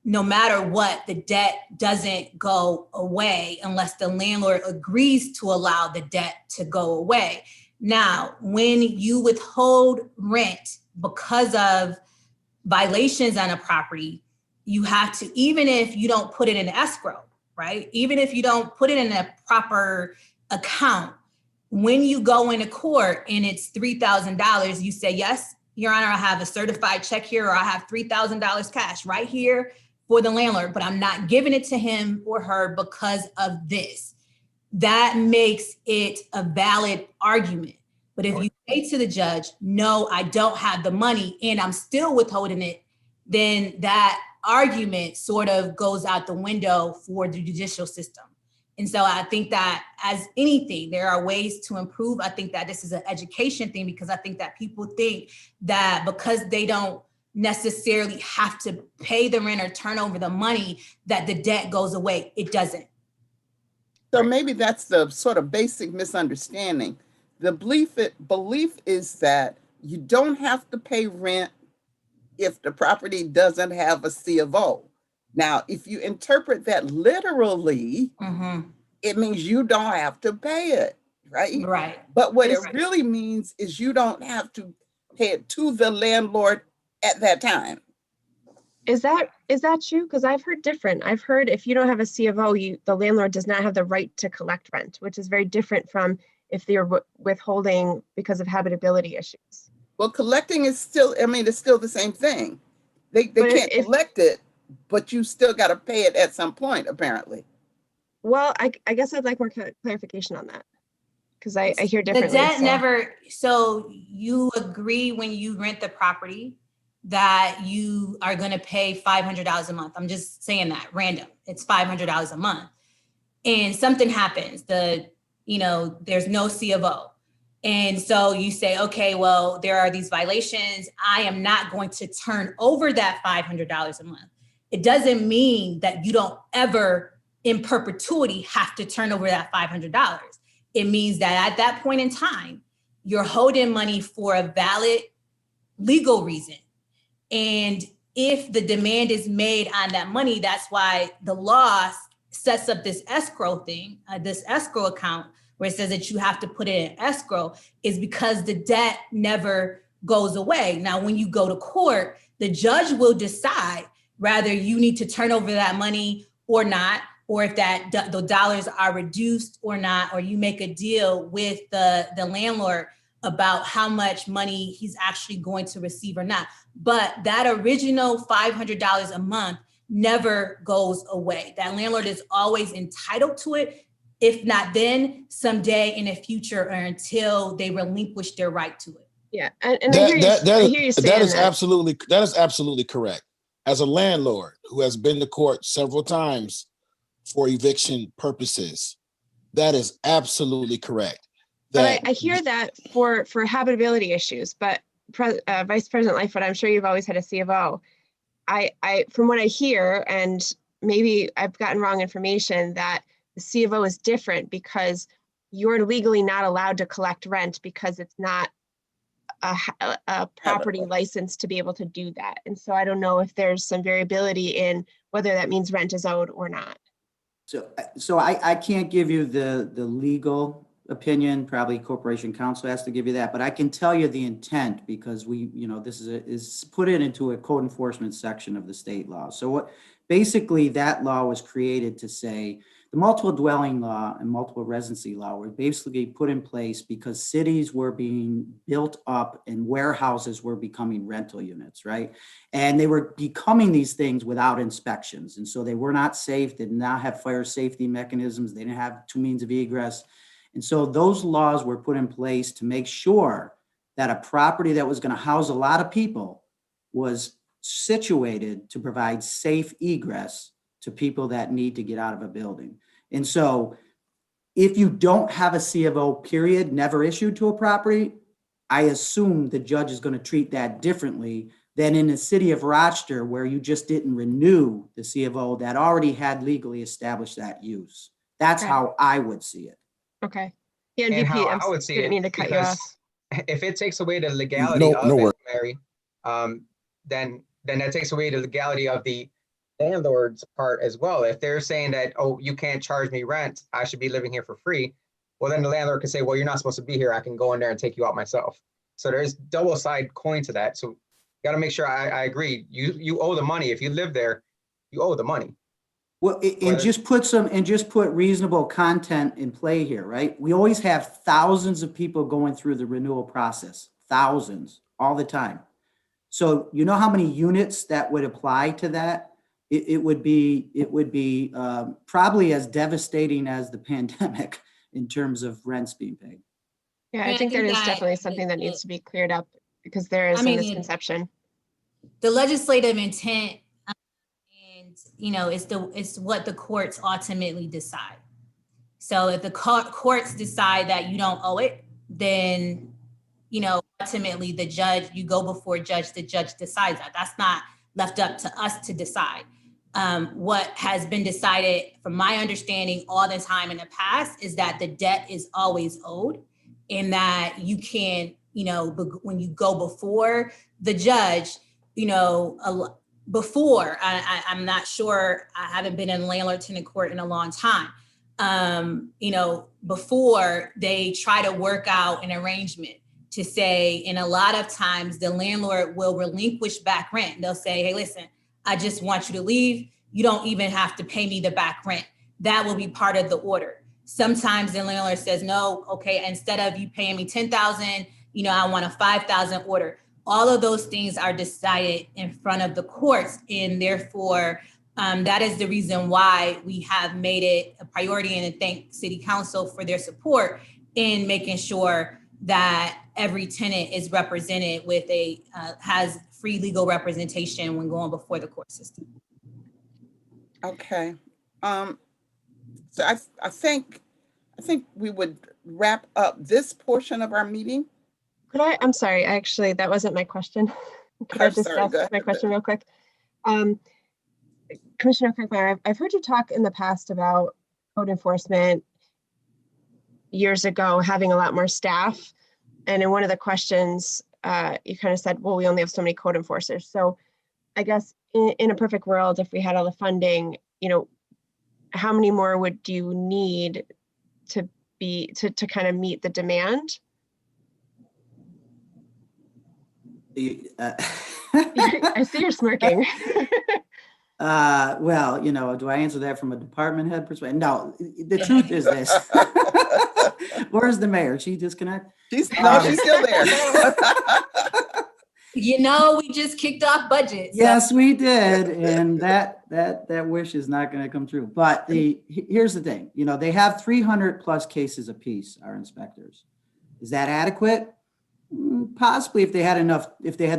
no matter what, the debt doesn't go away unless the landlord agrees to allow the debt to go away. Now, when you withhold rent because of violations on a property, you have to, even if you don't put it in escrow, right? Even if you don't put it in a proper account, when you go into court and it's $3,000, you say, yes, Your Honor, I have a certified check here, or I have $3,000 cash right here for the landlord, but I'm not giving it to him or her because of this. That makes it a valid argument. But if you say to the judge, no, I don't have the money and I'm still withholding it, then that argument sort of goes out the window for the judicial system. And so I think that, as anything, there are ways to improve. I think that this is an education thing, because I think that people think that because they don't necessarily have to pay the rent or turn over the money, that the debt goes away. It doesn't. So maybe that's the sort of basic misunderstanding. The belief is that you don't have to pay rent if the property doesn't have a C of O. Now, if you interpret that literally, it means you don't have to pay it, right? Right. But what it really means is you don't have to pay it to the landlord at that time. Is that true? Because I've heard different. I've heard if you don't have a C of O, the landlord does not have the right to collect rent, which is very different from if they're withholding because of habitability issues. Well, collecting is still, I mean, it's still the same thing. They can't collect it, but you still got to pay it at some point, apparently. Well, I guess I'd like more clarification on that, because I hear differently. The debt never, so you agree when you rent the property that you are going to pay $500 a month. I'm just saying that random. It's $500 a month. And something happens, there's no C of O. And so you say, okay, well, there are these violations. I am not going to turn over that $500 a month. It doesn't mean that you don't ever in perpetuity have to turn over that $500. It means that at that point in time, you're holding money for a valid legal reason. And if the demand is made on that money, that's why the law sets up this escrow thing, this escrow account, where it says that you have to put it in escrow, is because the debt never goes away. Now, when you go to court, the judge will decide whether you need to turn over that money or not, or if the dollars are reduced or not, or you make a deal with the landlord about how much money he's actually going to receive or not. But that original $500 a month never goes away. That landlord is always entitled to it, if not then, someday in the future, or until they relinquish their right to it. Yeah, and I hear you saying that is absolutely correct. As a landlord who has been to court several times for eviction purposes, that is absolutely correct. But I hear that for habitability issues, but Vice President Lightfoot, I'm sure you've always had a C of O. I from what I hear, and maybe I've gotten wrong information, that the C of O is different because you're legally not allowed to collect rent because it's not a property license to be able to do that. And so I don't know if there's some variability in whether that means rent is owed or not. So I can't give you the legal opinion. Probably Corporation Counsel has to give you that, but I can tell you the intent, because this is put it into a code enforcement section of the state law. So basically that law was created to say the multiple dwelling law and multiple residency law were basically put in place because cities were being built up and warehouses were becoming rental units, right? And they were becoming these things without inspections. And so they were not safe, they did not have fire safety mechanisms, they didn't have two means of egress. And so those laws were put in place to make sure that a property that was going to house a lot of people was situated to provide safe egress to people that need to get out of a building. And so if you don't have a C of O period never issued to a property, I assume the judge is going to treat that differently than in the city of Rochester, where you just didn't renew the C of O that already had legally established that use. That's how I would see it. Okay. Yeah, and And VP, how I would see didn't it, mean to cut you off. if it takes away the legality of it, Mary, then that takes away the legality of the landlord's part as well. If they're saying that, oh, you can't charge me rent, I should be living here for free, well, then the landlord can say, well, you're not supposed to be here, I can go in there and take you out myself. So there's double side coin to that. So you got to make sure I agree. You owe the money. If you live there, you owe the money. Well, and just put reasonable content in play here, right? We always have thousands of people going through the renewal process, thousands all the time. So you know how many units that would apply to that? It would be probably as devastating as the pandemic in terms of rents being paid. Yeah, And I think that is that definitely something that needs to be cleared up because there is a misconception. The legislative intent, and it's what the courts ultimately decide. So if the courts decide that you don't owe it, then ultimately you go before judge, the judge decides that. That's not left up to us to decide. What has been decided, from my understanding all the time in the past, is that the debt is always owed, and that you can, when you go before the judge, before, I'm not sure, I haven't been in landlord-tenant court in a long time. Before they try to work out an arrangement to say, and a lot of times the landlord will relinquish back rent. They'll say, hey, listen, I just want you to leave. You don't even have to pay me the back rent. That will be part of the order. Sometimes the landlord says, no, okay, instead of you paying me $10,000, I want a $5,000 order. All of those things are decided in front of the courts, and therefore, that is the reason why we have made it a priority, and thank City Council for their support in making sure that every tenant is represented with has free legal representation when going before the court system. Okay. So I think we would wrap up this portion of our meeting. I'm sorry, actually, that wasn't my question. Could I just ask my question real quick? Commissioner Kirkmeyer, I've heard you talk in the past about code enforcement years ago having a lot more staff. And in one of the questions, you kind of said, well, we only have so many code enforcers. So I guess in a perfect world, if we had all the funding, how many more would you need to kind of meet the demand? I see you're smirking. Well, do I answer that from a department head perspective? No, the truth is this. Where's the mayor? She disconnect? She's still there. We just kicked off budget. So. Yes, we did, and that wish is not going to come true. But here's the thing. They have 300 plus cases apiece, our inspectors. Is that adequate? Possibly, if they had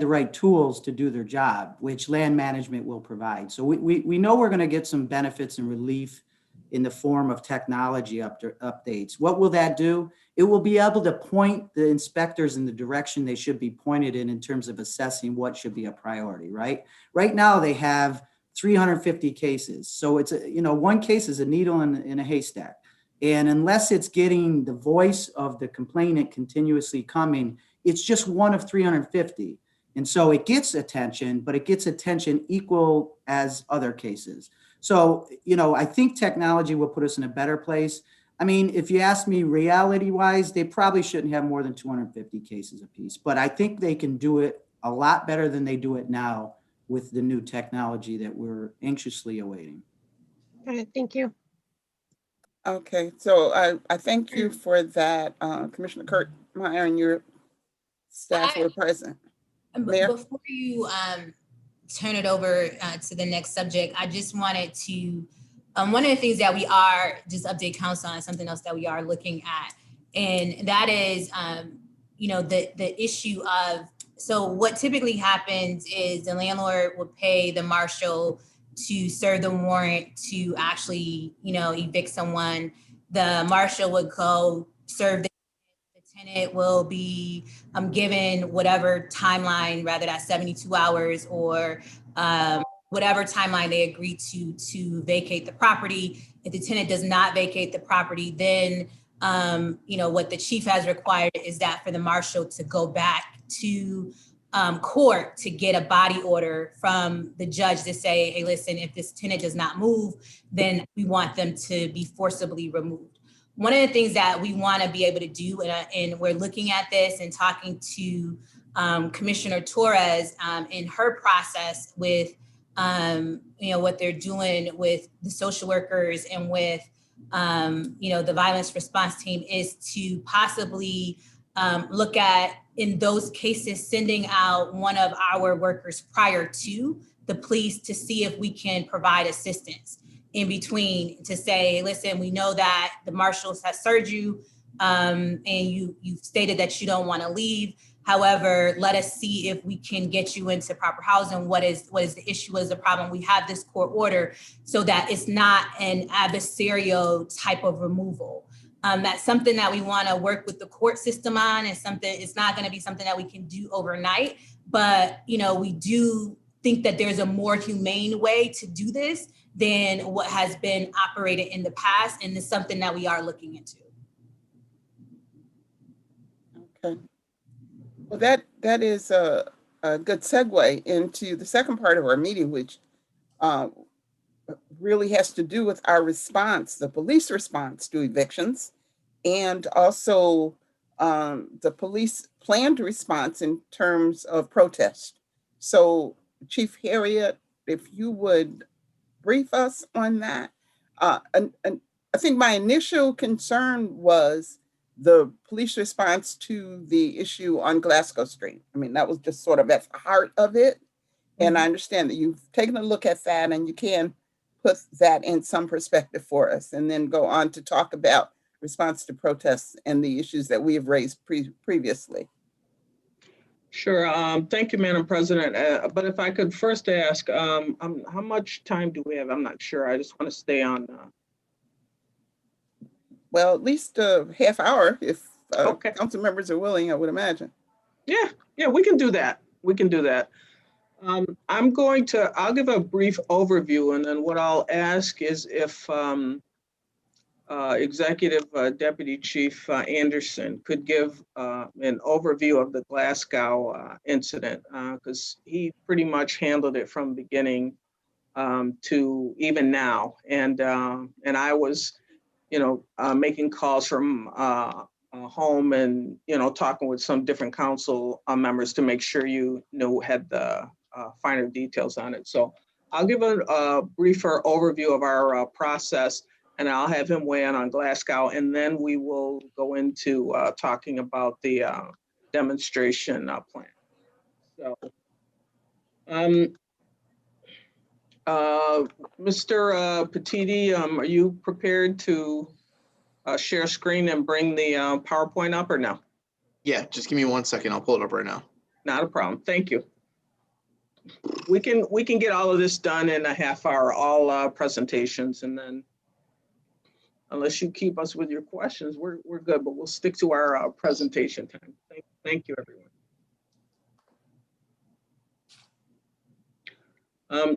the right tools to do their job, which land management will provide. So we know we're going to get some benefits and relief in the form of technology updates. What will that do? It will be able to point the inspectors in the direction they should be pointed in terms of assessing what should be a priority, right? Right now they have 350 cases. So it's one case is a needle in a haystack. And unless it's getting the voice of the complainant continuously coming, it's just one of 350. And so it gets attention, but it gets attention equal as other cases. So, I think technology will put us in a better place. I mean, if you ask me reality-wise, they probably shouldn't have more than 250 cases apiece, but I think they can do it a lot better than they do it now with the new technology that we're anxiously awaiting. Thank you. Okay, so I thank you for that, Commissioner Kirkmeyer, and your staff were present. Mayor? Before you turn it over to the next subject, I just wanted to, one of the things that we are, just update council on something else that we are looking at, and that is, the issue of, so what typically happens is the landlord would pay the marshal to serve the warrant to actually, evict someone. The marshal would go serve the tenant will be given whatever timeline, rather that 72 hours or whatever timeline they agree to vacate the property. If the tenant does not vacate the property, then what the chief has required is that for the marshal to go back to court to get a body order from the judge to say, hey, listen, if this tenant does not move, then we want them to be forcibly removed. One of the things that we want to be able to do, and we're looking at this and talking to Commissioner Torres in her process with what they're doing with the social workers and with, the violence response team is to possibly look at, in those cases, sending out one of our workers prior to the police to see if we can provide assistance in between, to say, listen, we know that the marshals have served you, and you've stated that you don't want to leave. However, let us see if we can get you into proper housing. What is the issue? What is the problem? We have this court order, so that it's not an adversarial type of removal. That's something that we want to work with the court system on, and it's not going to be something that we can do overnight. But, we do think that there's a more humane way to do this than what has been operated in the past. And it's something that we are looking into. Okay. Well, that is a good segue into the second part of our meeting, which really has to do with our response, the police response to evictions, and also the police planned response in terms of protest. So, Chief Harriet, if you would brief us on that. And I think my initial concern was the police response to the issue on Glasgow Street. I mean, that was just sort of at the heart of it. And I understand that you've taken a look at that and you can put that in some perspective for us, and then go on to talk about response to protests and the issues that we have raised previously. Sure. Thank you, Madam President. But if I could first ask, how much time do we have? I'm not sure. I just want to stay on. Well, at least a half hour, if Okay. council members are willing, I would imagine. Yeah, we can do that. We can do that. I'll give a brief overview, and then what I'll ask is if Executive Deputy Chief Anderson could give an overview of the Glasgow incident, because he pretty much handled it from beginning to even now. And I was, making calls from home and, talking with some different council members to make sure had the finer details on it. So I'll give a briefer overview of our process, and I'll have him weigh in on Glasgow, and then we will go into talking about the demonstration plan. So, Mr. Petiti, are you prepared to share screen and bring the PowerPoint up, or no? Yeah, just give me 1 second. I'll pull it up right now. Not a problem. Thank you. We can get all of this done in a half hour, all presentations, and then unless you keep us with your questions, we're good, but we'll stick to our presentation time. Thank you, everyone.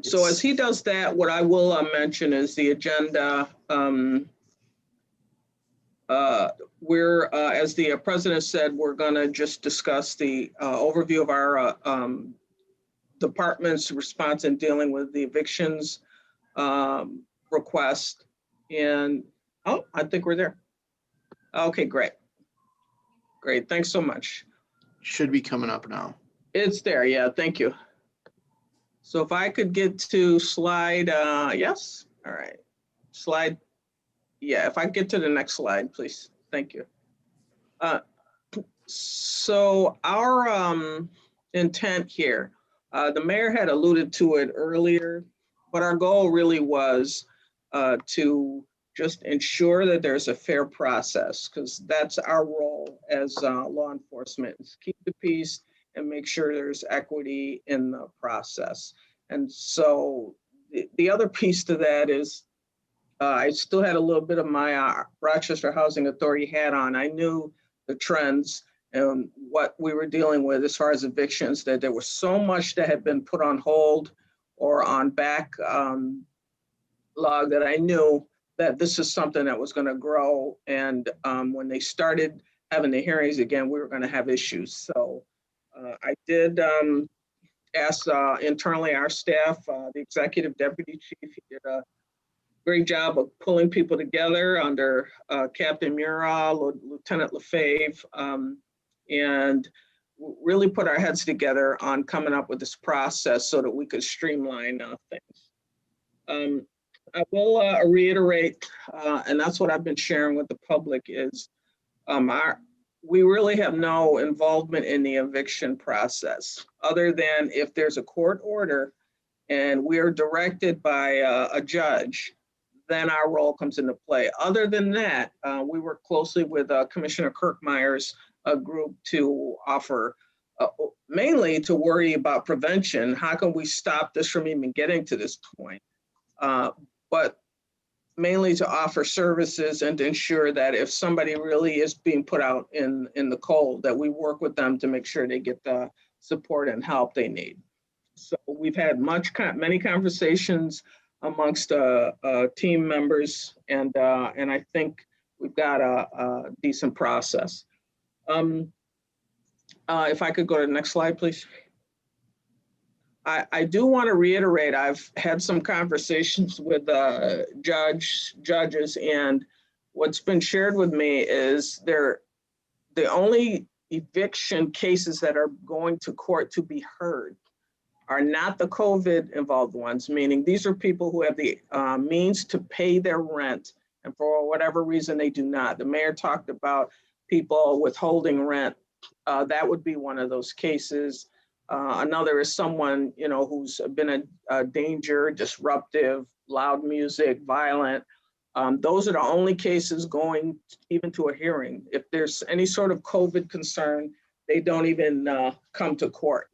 So as he does that, what I will mention is the agenda. We're, as the president said, we're gonna just discuss the overview of our department's response in dealing with the evictions request. And, oh, I think we're there. Okay, great. Great, thanks so much. Should be coming up now. It's there, yeah, thank you. So if I could get to slide, yes, all right. Slide, yeah, if I get to the next slide, please, thank you. So our intent here, the mayor had alluded to it earlier, but our goal really was to just ensure that there's a fair process, because that's our role as law enforcement, is keep the peace and make sure there's equity in the process. And so the other piece to that is I still had a little bit of my Rochester Housing Authority hat on. I knew the trends and what we were dealing with as far as evictions, that there was so much that had been put on hold or on back log, that I knew that this is something that was going to grow. And when they started having the hearings again, we were going to have issues. So I did ask internally our staff, the executive deputy chief, he did a great job of pulling people together under Captain Mura, Lieutenant Lefebvre, and really put our heads together on coming up with this process so that we could streamline things. I will reiterate, and that's what I've been sharing with the public is we really have no involvement in the eviction process other than if there's a court order and we are directed by a judge, then our role comes into play. Other than that, we work closely with Commissioner Kirkmeyer's group to offer, mainly to worry about prevention. How can we stop this from even getting to this point? But mainly to offer services and to ensure that if somebody really is being put out in the cold, that we work with them to make sure they get the support and help they need. So we've had many conversations amongst team members, and I think we've got a decent process. If I could go to the next slide, please. I do want to reiterate, I've had some conversations with judges, and what's been shared with me is the only eviction cases that are going to court to be heard are not the COVID involved ones, meaning these are people who have the means to pay their rent, and for whatever reason they do not. The mayor talked about people withholding rent. That would be one of those cases. Another is someone, who's been a danger, disruptive, loud music, violent. Those are the only cases going even to a hearing. If there's any sort of COVID concern, they don't even come to court.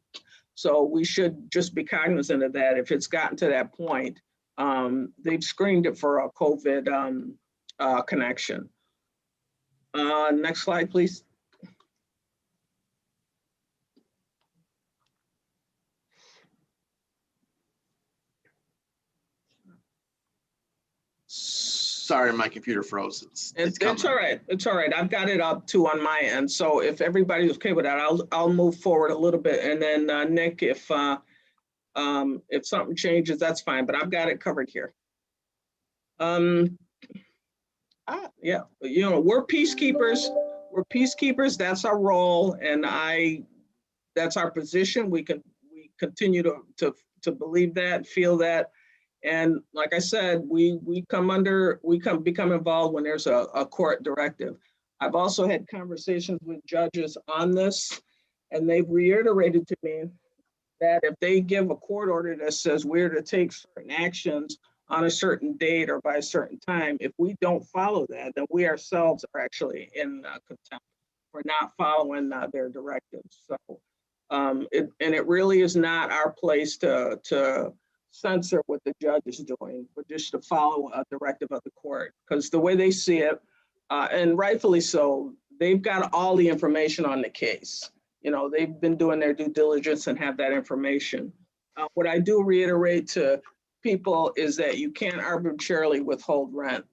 So we should just be cognizant of that. If it's gotten to that point, they've screened it for a COVID connection. Next slide, please. Sorry, my computer froze. It's all right. It's all right. I've got it up too on my end. So if everybody's okay with that, I'll move forward a little bit. And then Nick, if something changes, that's fine. But I've got it covered here. Yeah, we're peacekeepers. We're peacekeepers. That's our role, and that's our position. We continue to believe that, feel that. And like I said, we become involved when there's a court directive. I've also had conversations with judges on this, and they've reiterated to me that if they give a court order that says we're to take certain actions on a certain date or by a certain time, if we don't follow that, then we ourselves are actually in contempt for not following their directives. So, it really is not our place to censor what the judge is doing, but just to follow a directive of the court. Because the way they see it, and rightfully so, they've got all the information on the case. They've been doing their due diligence and have that information. What I do reiterate to people is that you can't arbitrarily withhold rent.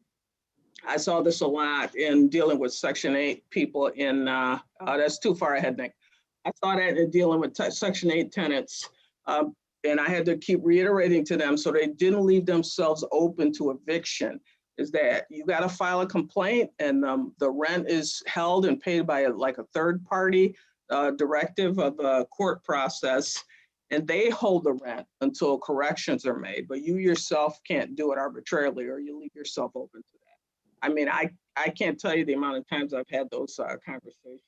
I saw this a lot in dealing with Section 8 people in, that's too far ahead, Nick. I saw that in dealing with Section 8 tenants. And I had to keep reiterating to them so they didn't leave themselves open to eviction, is that you got to file a complaint, and the rent is held and paid by like a third party directive of the court process, and they hold the rent until corrections are made. But you yourself can't do it arbitrarily, or you leave yourself open to that. I mean, I can't tell you the amount of times I've had those conversations.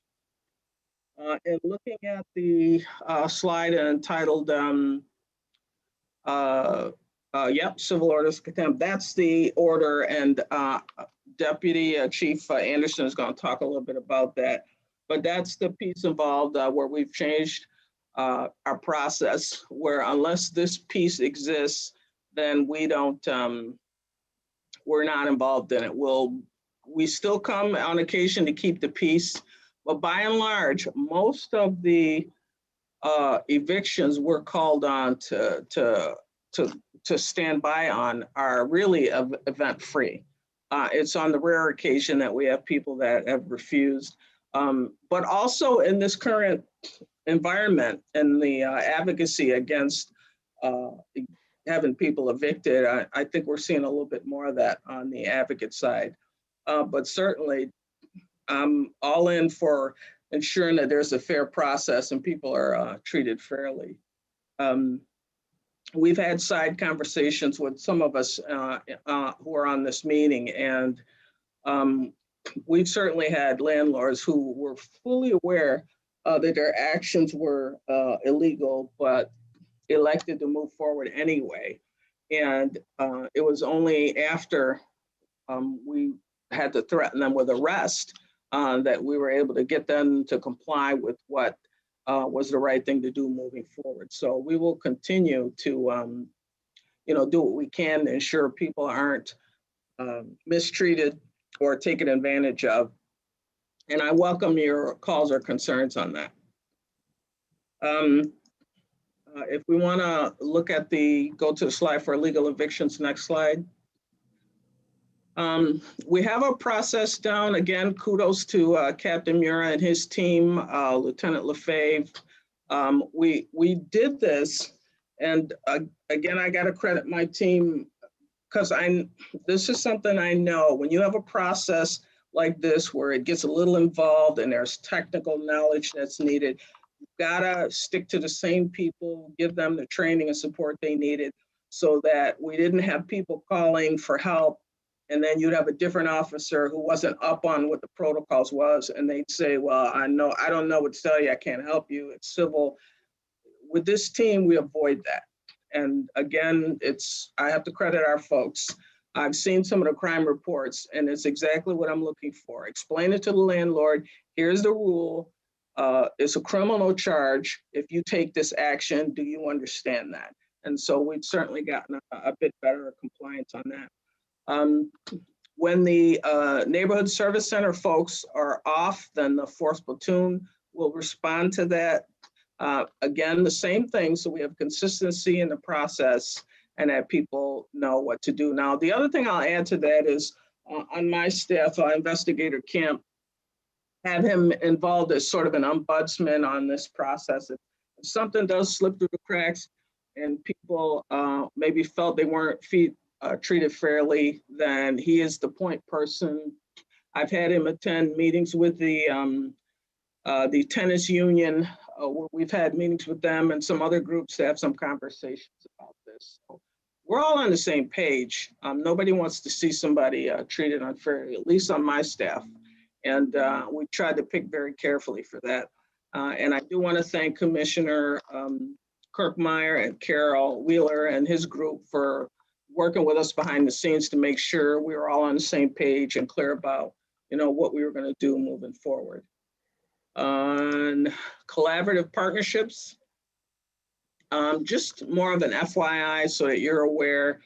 And looking at the slide entitled, civil orders contempt, that's the order, and Deputy Chief Anderson is going to talk a little bit about that. But that's the piece involved where we've changed our process, where unless this piece exists, then we don't, we're not involved in it. We still come on occasion to keep the peace, but by and large, most of the evictions we're called on to stand by on are really event free. It's on the rare occasion that we have people that have refused. But also in this current environment and the advocacy against having people evicted, I think we're seeing a little bit more of that on the advocate side. But certainly I'm all in for ensuring that there's a fair process and people are treated fairly. we've had side conversations with some of us who are on this meeting, and we've certainly had landlords who were fully aware that their actions were illegal, but elected to move forward anyway. And it was only after we had to threaten them with arrest that we were able to get them to comply with what was the right thing to do moving forward. So we will continue to do what we can to ensure people aren't mistreated or taken advantage of. And I welcome your calls or concerns on that. If we want to look at go to the slide for illegal evictions, next slide. We have a process down. Again, kudos to Captain Mura and his team, Lieutenant Lefebvre. We did this, and again, I got to credit my team, because this is something I know. When you have a process like this where it gets a little involved and there's technical knowledge that's needed, you've got to stick to the same people, give them the training and support they needed, so that we didn't have people calling for help, and then you'd have a different officer who wasn't up on what the protocols was, and they'd say, well, I don't know what to tell you, I can't help you, it's civil. With this team, we avoid that. And again, I have to credit our folks. I've seen some of the crime reports, and it's exactly what I'm looking for. Explain it to the landlord. Here's the rule. It's a criminal charge. If you take this action, do you understand that? And so we've certainly gotten a bit better at compliance on that. When the neighborhood service center folks are off, then the 4th platoon will respond to that. Again, the same thing, so we have consistency in the process and that people know what to do. Now, the other thing I'll add to that is on my staff, Investigator Camp, have him involved as sort of an ombudsman on this process. If something does slip through the cracks and people maybe felt they weren't treated fairly, then he is the point person. I've had him attend meetings with the tennis union. We've had meetings with them and some other groups to have some conversations about this. So we're all on the same page. Nobody wants to see somebody treated unfairly, at least on my staff. And we tried to pick very carefully for that. And I do want to thank Commissioner Kirkmeyer and Carol Wheeler and his group for working with us behind the scenes to make sure we were all on the same page and clear about what we were going to do moving forward. On collaborative partnerships, just more of an FYI so that you're aware,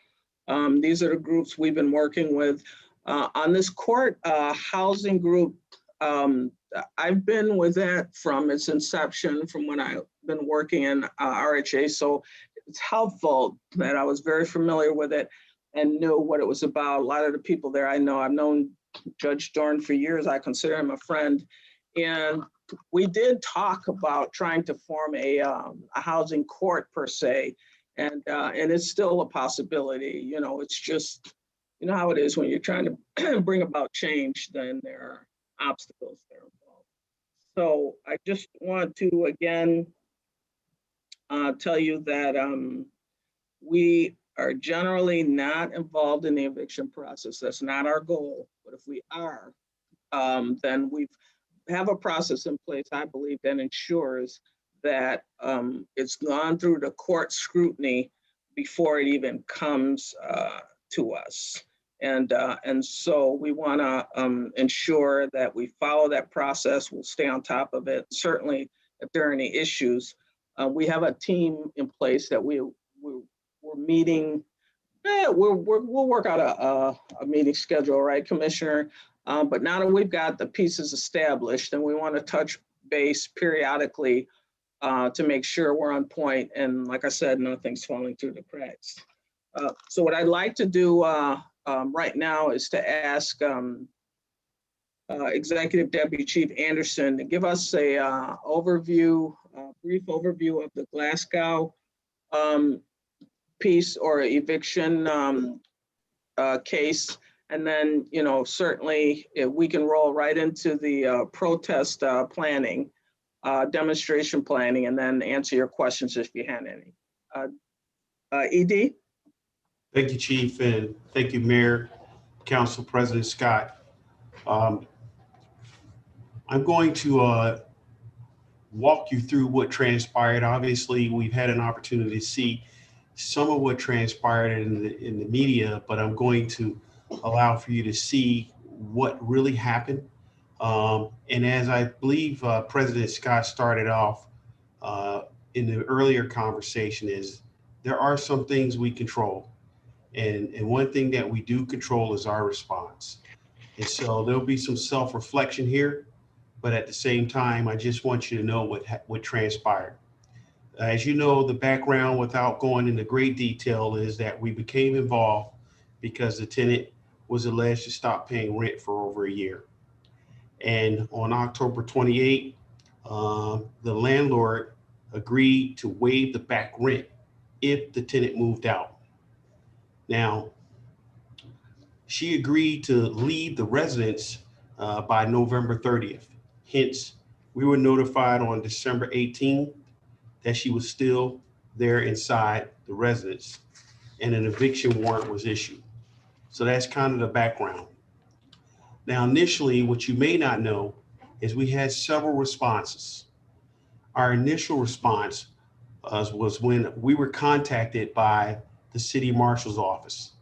these are the groups we've been working with. On this court housing group, I've been with that from its inception, from when I've been working in RHA, so it's helpful that I was very familiar with it and knew what it was about. A lot of the people there I know. I've known Judge Dorn for years. I consider him a friend. And we did talk about trying to form a housing court per se, and it's still a possibility. It's just, how it is when you're trying to bring about change, then there are obstacles that are involved. So I just want to again tell you that we are generally not involved in the eviction process. That's not our goal, but if we are, then we have a process in place, I believe, that ensures that it's gone through the court scrutiny before it even comes to us. And so we want to ensure that we follow that process. We'll stay on top of it. Certainly, if there are any issues, we have a team in place that we're meeting. We'll work out a meeting schedule, right, Commissioner? But now that we've got the pieces established, and we want to touch base periodically to make sure we're on point. And like I said, nothing's falling through the cracks. So what I'd like to do right now is to ask Executive Deputy Chief Anderson to give us a brief overview of the Glasgow piece or eviction case. And then, certainly we can roll right into the protest planning, demonstration planning, and then answer your questions if you had any. ED? Thank you, Chief, and thank you, Mayor, Council President Scott. I'm going to walk you through what transpired. Obviously, we've had an opportunity to see some of what transpired in the media, but I'm going to allow for you to see what really happened. And as I believe President Scott started off in the earlier conversation, is there are some things we control. And one thing that we do control is our response. And so there'll be some self-reflection here, but at the same time, I just want you to know what transpired. As you know, the background, without going into great detail, is that we became involved because the tenant was alleged to stop paying rent for over a year. And on October 28, the landlord agreed to waive the back rent if the tenant moved out. Now, she agreed to leave the residence by November 30th. Hence, we were notified on December 18th that she was still there inside the residence and an eviction warrant was issued. So that's kind of the background. Now, initially, what you may not know is we had several responses. Our initial response was when we were contacted by the city marshal's office,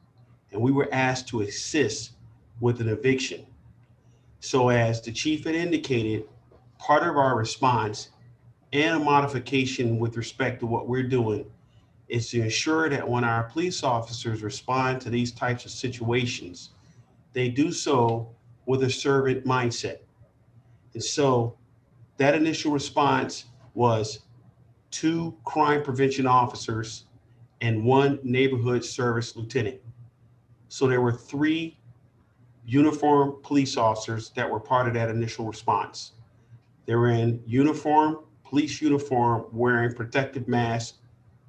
and we were asked to assist with an eviction. So as the chief had indicated, part of our response and a modification with respect to what we're doing is to ensure that when our police officers respond to these types of situations, they do so with a servant mindset. And so that initial response was 2 crime prevention officers and 1 neighborhood service lieutenant. So there were 3 uniformed police officers that were part of that initial response. They were in uniform, police uniform, wearing protective masks,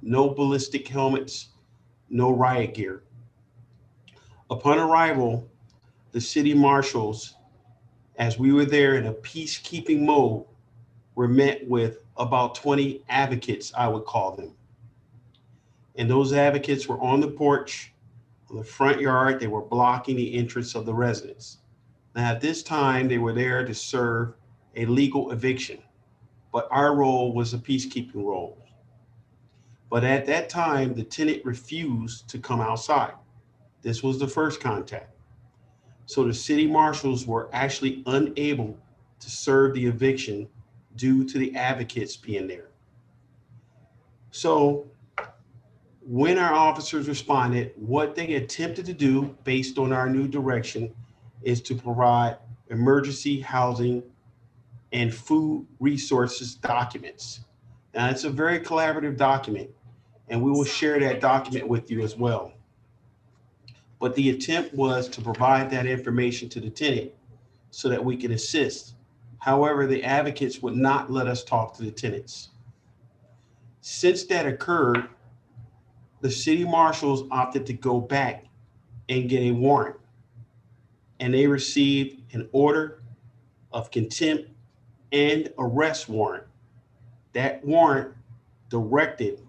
no ballistic helmets, no riot gear. Upon arrival, the city marshals, as we were there in a peacekeeping mode, were met with about 20 advocates, I would call them. And those advocates were on the porch, on the front yard. They were blocking the entrance of the residence. Now, at this time, they were there to serve a legal eviction, but our role was a peacekeeping role. But at that time, the tenant refused to come outside. This was the first contact. So the city marshals were actually unable to serve the eviction due to the advocates being there. So when our officers responded, what they attempted to do based on our new direction is to provide emergency housing and food resources documents. Now, it's a very collaborative document, and we will share that document with you as well. But the attempt was to provide that information to the tenant so that we can assist. However, the advocates would not let us talk to the tenants. Since that occurred, the city marshals opted to go back and get a warrant, and they received an order of contempt and arrest warrant. That warrant directed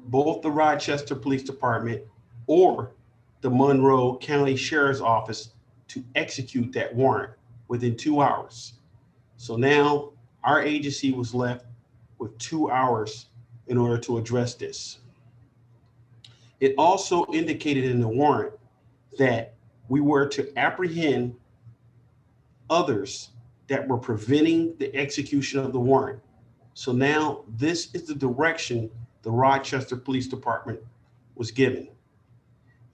both the Rochester Police Department or the Monroe County Sheriff's Office to execute that warrant within 2 hours. So now our agency was left with 2 hours in order to address this. It also indicated in the warrant that we were to apprehend others that were preventing the execution of the warrant. So now this is the direction the Rochester Police Department was given.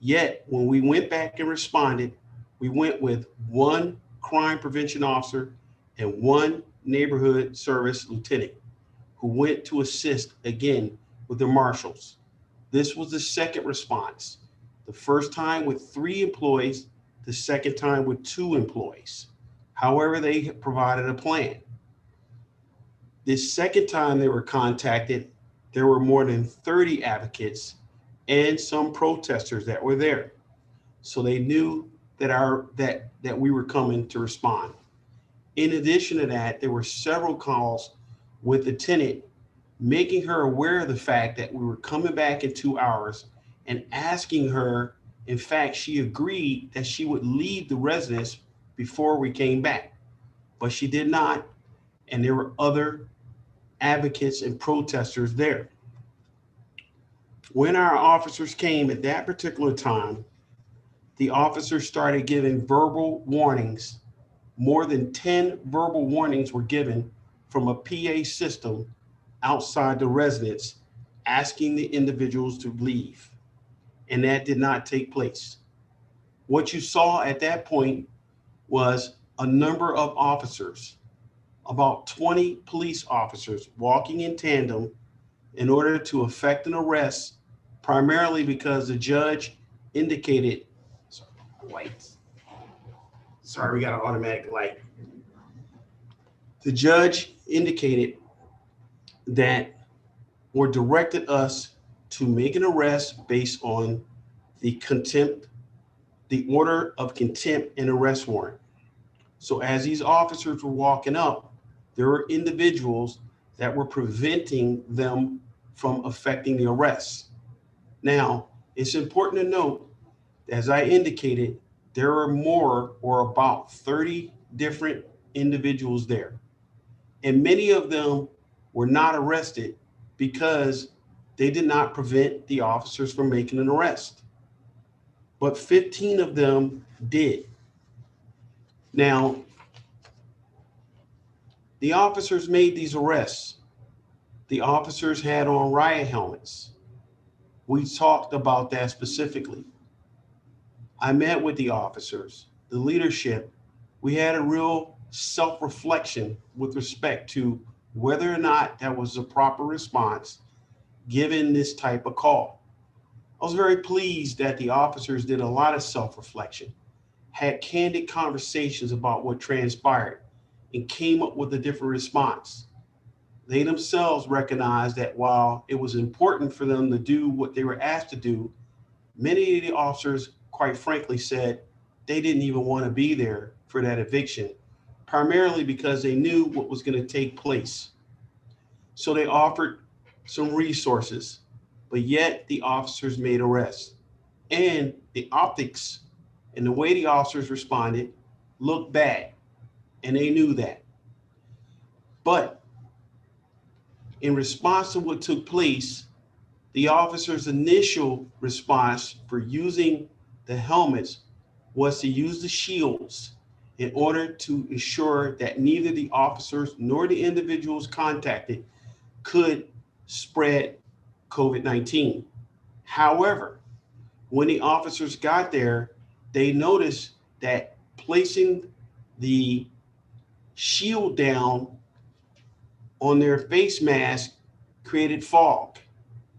Yet when we went back and responded, we went with 1 crime prevention officer and 1 neighborhood service lieutenant who went to assist again with the marshals. This was the second response. The first time with 3 employees, the second time with 2 employees. However, they provided a plan. This second time they were contacted, there were more than 30 advocates and some protesters that were there. So they knew that that we were coming to respond. In addition to that, there were several calls with the tenant making her aware of the fact that we were coming back in 2 hours and asking her, in fact, she agreed that she would leave the residence before we came back, but she did not. And there were other advocates and protesters there. When our officers came at that particular time, the officers started giving verbal warnings. More than 10 verbal warnings were given from a PA system outside the residence, asking the individuals to leave. And that did not take place. What you saw at that point was a number of officers, about 20 police officers, walking in tandem in order to effect an arrest, primarily because the judge indicated, sorry, we got an automatic light. The judge indicated that, or directed us to make an arrest based on the order of contempt and arrest warrant. So as these officers were walking up, there were individuals that were preventing them from effecting the arrest. Now, it's important to note, as I indicated, there are more or about 30 different individuals there. And many of them were not arrested because they did not prevent the officers from making an arrest. But 15 of them did. Now, the officers made these arrests. The officers had on riot helmets. We talked about that specifically. I met with the officers, the leadership. We had a real self-reflection with respect to whether or not that was a proper response given this type of call. I was very pleased that the officers did a lot of self-reflection, had candid conversations about what transpired, and came up with a different response. They themselves recognized that while it was important for them to do what they were asked to do, many of the officers, quite frankly, said they didn't even want to be there for that eviction, primarily because they knew what was going to take place. So they offered some resources, but yet the officers made arrests. And the optics and the way the officers responded looked bad, and they knew that. But in response to what took place, the officers' initial response for using the helmets was to use the shields in order to ensure that neither the officers nor the individuals contacted could spread COVID-19. However, when the officers got there, they noticed that placing the shield down on their face mask created fog,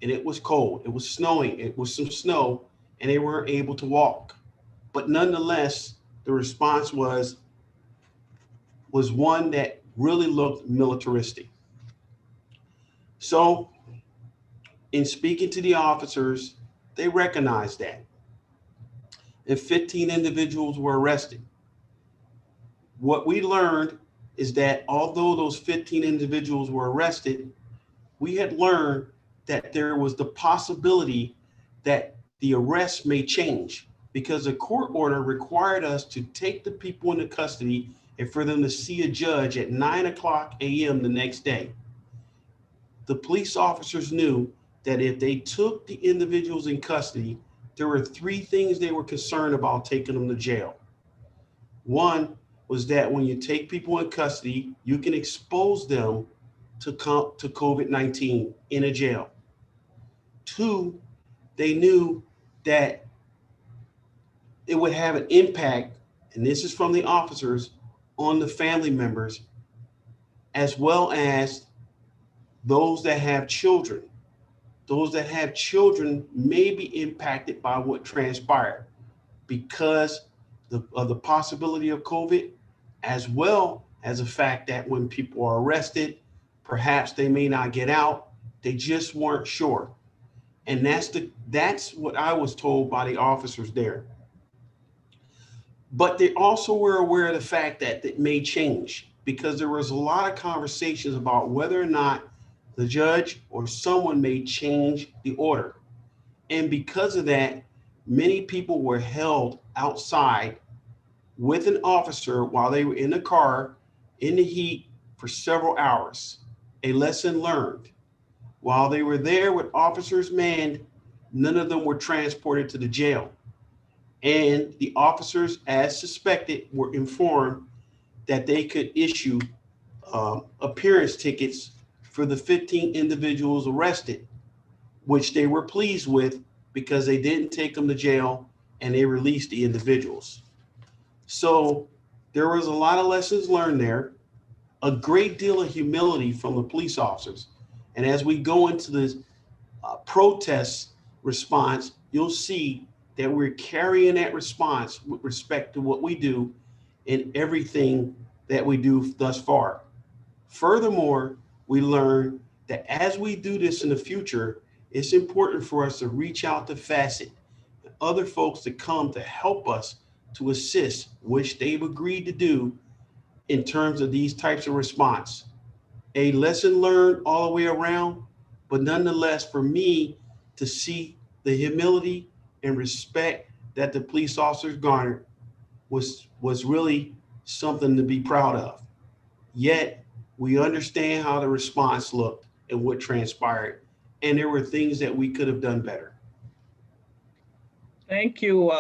and it was cold, it was snowing, it was some snow, and they weren't able to walk. But nonetheless, the response was one that really looked militaristic. So in speaking to the officers, they recognized that. And 15 individuals were arrested. What we learned is that although those 15 individuals were arrested, we had learned that there was the possibility that the arrest may change because a court order required us to take the people into custody and for them to see a judge at 9:00 a.m. the next day. The police officers knew that if they took the individuals in custody, there were 3 things they were concerned about taking them to jail. One was that when you take people in custody, you can expose them to COVID-19 in a jail. 2, they knew that it would have an impact, and this is from the officers, on the family members, as well as those that have children. Those that have children may be impacted by what transpired because of the possibility of COVID, as well as the fact that when people are arrested, perhaps they may not get out. They just weren't sure. And that's what I was told by the officers there. But they also were aware of the fact that it may change because there was a lot of conversations about whether or not the judge or someone may change the order. And because of that, many people were held outside with an officer while they were in the car in the heat for several hours. A lesson learned. While they were there with officers manned, none of them were transported to the jail. And the officers, as suspected, were informed that they could issue appearance tickets for the 15 individuals arrested, which they were pleased with because they didn't take them to jail and they released the individuals. So there was a lot of lessons learned there, a great deal of humility from the police officers. And as we go into this protest response, you'll see that we're carrying that response with respect to what we do in everything that we do thus far. Furthermore, we learn that as we do this in the future, it's important for us to reach out to Facet and other folks to come to help us to assist, which they've agreed to do in terms of these types of response. A lesson learned all the way around, but nonetheless, for me to see the humility and respect that the police officers garnered was really something to be proud of. Yet we understand how the response looked and what transpired, and there were things that we could have done better. Thank you,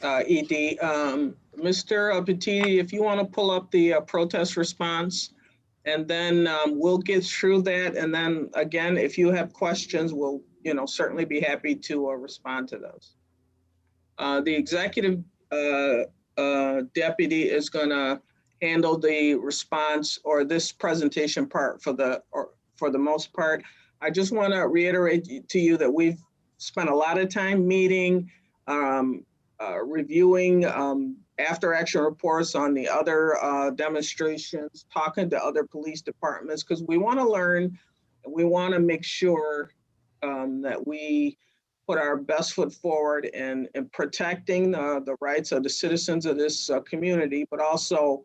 ED. Mr. Petit, if you want to pull up the protest response, and then we'll get through that. And then again, if you have questions, we'll certainly be happy to respond to those. The executive deputy is going to handle the response or this presentation part for the most part. I just want to reiterate to you that we've spent a lot of time meeting, reviewing after action reports on the other demonstrations, talking to other police departments, because we want to learn and we want to make sure that we put our best foot forward in protecting the rights of the citizens of this community, but also,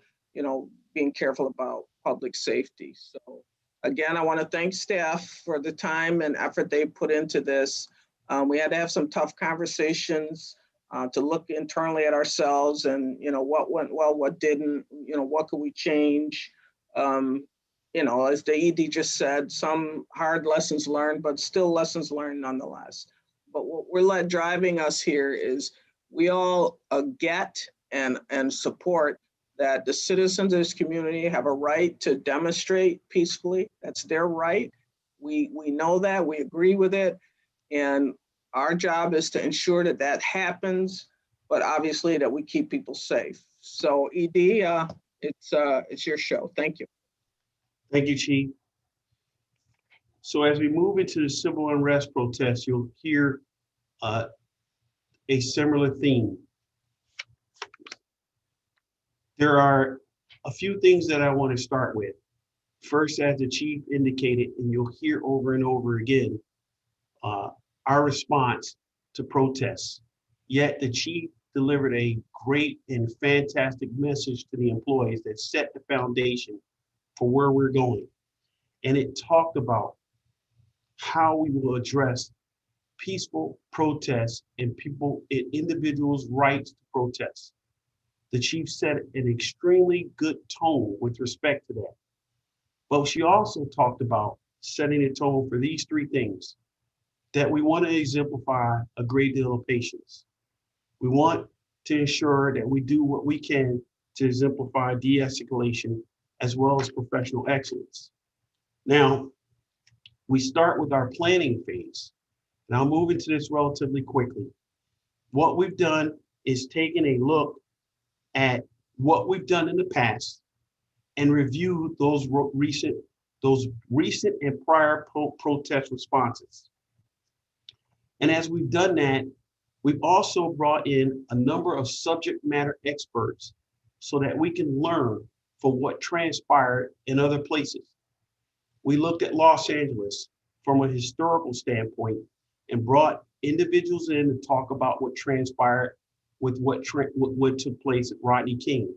being careful about public safety. So again, I want to thank staff for the time and effort they put into this. We had to have some tough conversations to look internally at ourselves and, what went well, what didn't, what could we change? As the ED just said, some hard lessons learned, but still lessons learned nonetheless. But what we're driving us here is we all get and support that the citizens of this community have a right to demonstrate peacefully. That's their right. We know that, we agree with it. And our job is to ensure that that happens, but obviously that we keep people safe. So ED, it's your show. Thank you. Thank you, Chief. So as we move into the civil unrest protest, you'll hear a similar theme. There are a few things that I want to start with. First, as the Chief indicated, and you'll hear over and over again, our response to protests. Yet the Chief delivered a great and fantastic message to the employees that set the foundation for where we're going. And it talked about how we will address peaceful protests and individuals' rights to protest. The Chief set an extremely good tone with respect to that. But she also talked about setting a tone for these three things: that we want to exemplify a great deal of patience. We want to ensure that we do what we can to exemplify de-escalation as well as professional excellence. Now, we start with our planning phase. And I'll move into this relatively quickly. What we've done is taken a look at what we've done in the past and reviewed those recent and prior protest responses. And as we've done that, we've also brought in a number of subject matter experts so that we can learn from what transpired in other places. We looked at Los Angeles from a historical standpoint and brought individuals in to talk about what transpired with what took place at Rodney King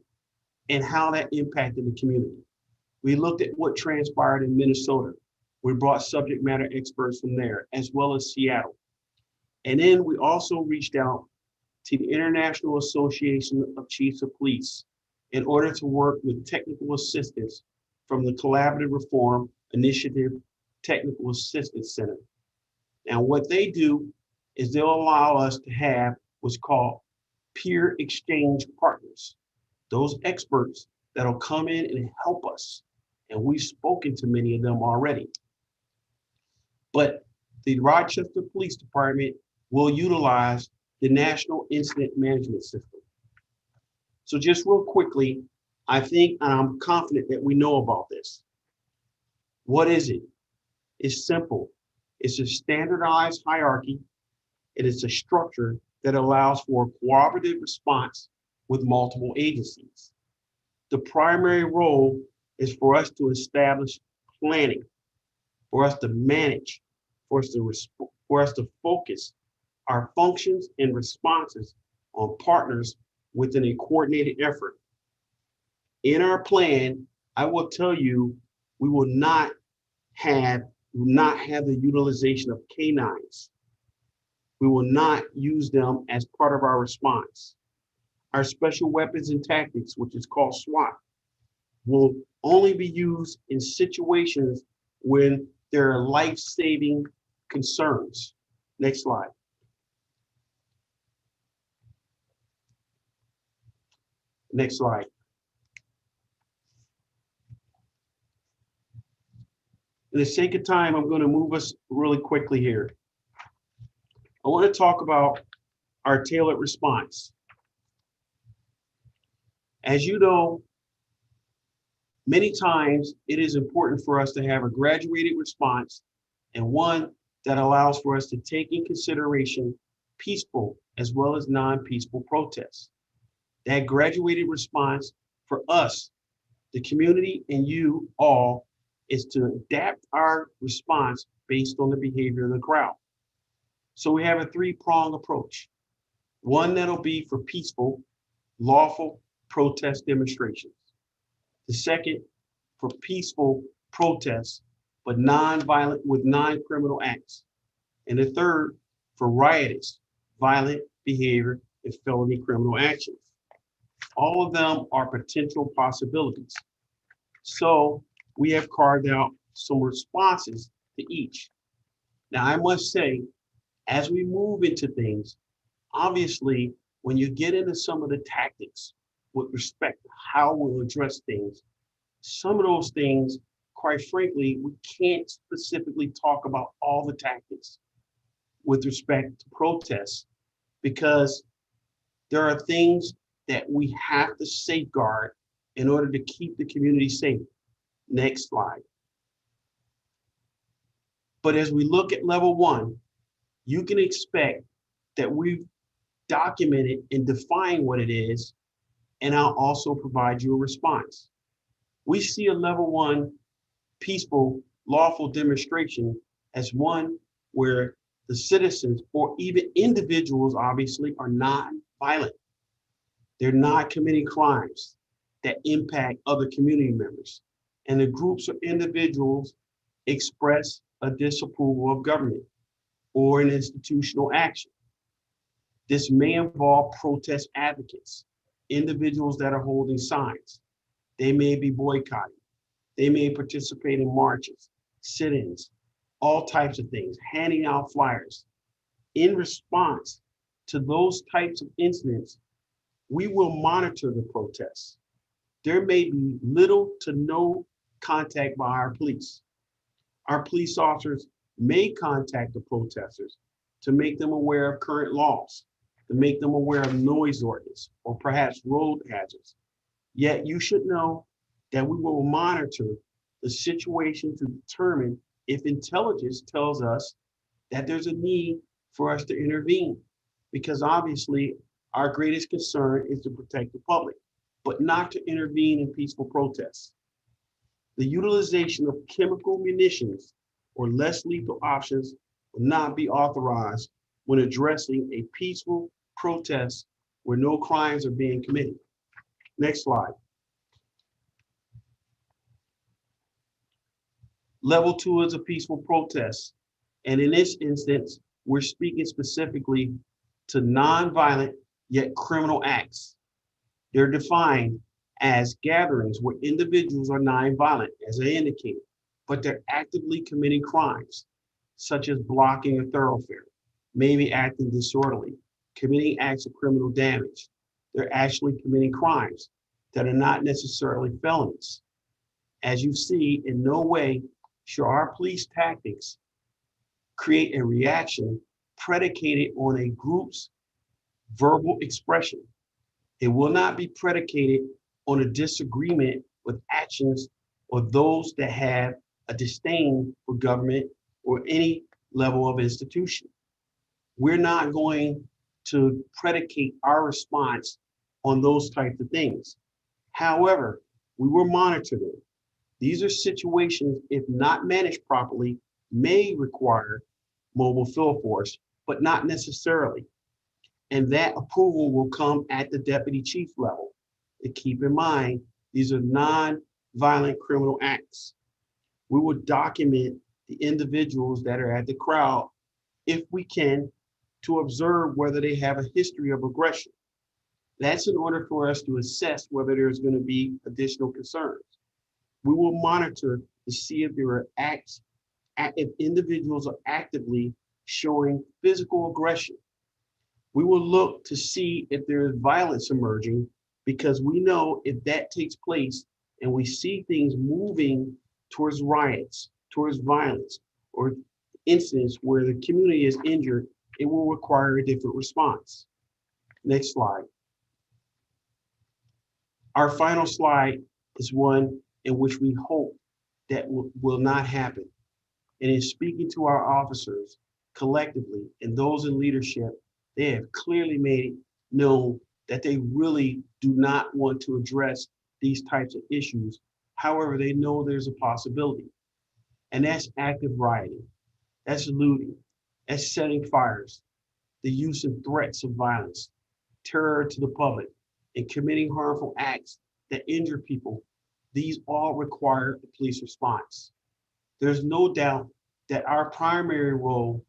and how that impacted the community. We looked at what transpired in Minnesota We brought subject matter experts from there, as well as Seattle. And then we also reached out to the International Association of Chiefs of Police in order to work with technical assistance from the Collaborative Reform Initiative Technical Assistance Center. Now, what they do is they'll allow us to have what's called peer exchange partners, those experts that'll come in and help us. And we've spoken to many of them already. But the Rochester Police Department will utilize the National Incident Management System. So just real quickly, I think, and I'm confident that we know about this. What is it? It's simple. It's a standardized hierarchy. It is a structure that allows for a cooperative response with multiple agencies. The primary role is for us to establish planning, for us to manage, for us to focus our functions and responses on partners within a coordinated effort. In our plan, I will tell you, we will not have the utilization of canines. We will not use them as part of our response. Our special weapons and tactics, which is called SWAT, will only be used in situations when there are life-saving concerns. Next slide. Next slide. For the sake of time, I'm going to move us really quickly here. I want to talk about our tailored response. As you know, many times it is important for us to have a graduated response and one that allows for us to take in consideration peaceful as well as non-peaceful protests. That graduated response for us, the community, and you all is to adapt our response based on the behavior of the crowd. So we have a three-pronged approach. One that'll be for peaceful, lawful protest demonstrations. The second for peaceful protests, but non-violent with non-criminal acts. And the third for riotous, violent behavior and felony criminal actions. All of them are potential possibilities. So we have carved out some responses to each. Now, I must say, as we move into things, obviously, when you get into some of the tactics with respect to how we'll address things, some of those things, quite frankly, we can't specifically talk about all the tactics with respect to protests, because there are things that we have to safeguard in order to keep the community safe. Next slide. But as we look at level one, you can expect that we've documented and defined what it is, and I'll also provide you a response. We see a level one peaceful, lawful demonstration as one where the citizens or even individuals obviously are not violent. They're not committing crimes that impact other community members. And the groups of individuals express a disapproval of government or an institutional action. This may involve protest advocates, individuals that are holding signs. They may be boycotting. They may participate in marches, sit-ins, all types of things, handing out flyers. In response to those types of incidents, we will monitor the protests. There may be little to no contact by our police. Our police officers may contact the protesters to make them aware of current laws, to make them aware of noise ordinance or perhaps road hazards. Yet you should know that we will monitor the situation to determine if intelligence tells us that there's a need for us to intervene, because obviously our greatest concern is to protect the public, but not to intervene in peaceful protests. The utilization of chemical munitions or less lethal options will not be authorized when addressing a peaceful protest where no crimes are being committed. Next slide. Level 2 is a peaceful protest. And in this instance, we're speaking specifically to nonviolent yet criminal acts. They're defined as gatherings where individuals are nonviolent, as I indicated, but they're actively committing crimes, such as blocking a thoroughfare, maybe acting disorderly, committing acts of criminal damage. They're actually committing crimes that are not necessarily felonies. As you see, in no way should our police tactics create a reaction predicated on a group's verbal expression. It will not be predicated on a disagreement with actions or those that have a disdain for government or any level of institution. We're not going to predicate our response on those types of things. However, we will monitor them. These are situations, if not managed properly, may require mobile field force, but not necessarily. And that approval will come at the deputy chief level. And keep in mind, these are non-violent criminal acts. We will document the individuals that are at the crowd, if we can, to observe whether they have a history of aggression. That's in order for us to assess whether there's going to be additional concerns. We will monitor to see if there are acts, if individuals are actively showing physical aggression. We will look to see if there is violence emerging, because we know if that takes place and we see things moving towards riots, towards violence, or incidents where the community is injured, it will require a different response. Next slide. Our final slide is one in which we hope that will not happen. And in speaking to our officers collectively and those in leadership, they have clearly made it known that they really do not want to address these types of issues. However, they know there's a possibility. And that's active rioting, that's looting, that's setting fires, the use and threats of violence, terror to the public, and committing harmful acts that injure people. These all require a police response. There's no doubt that our primary role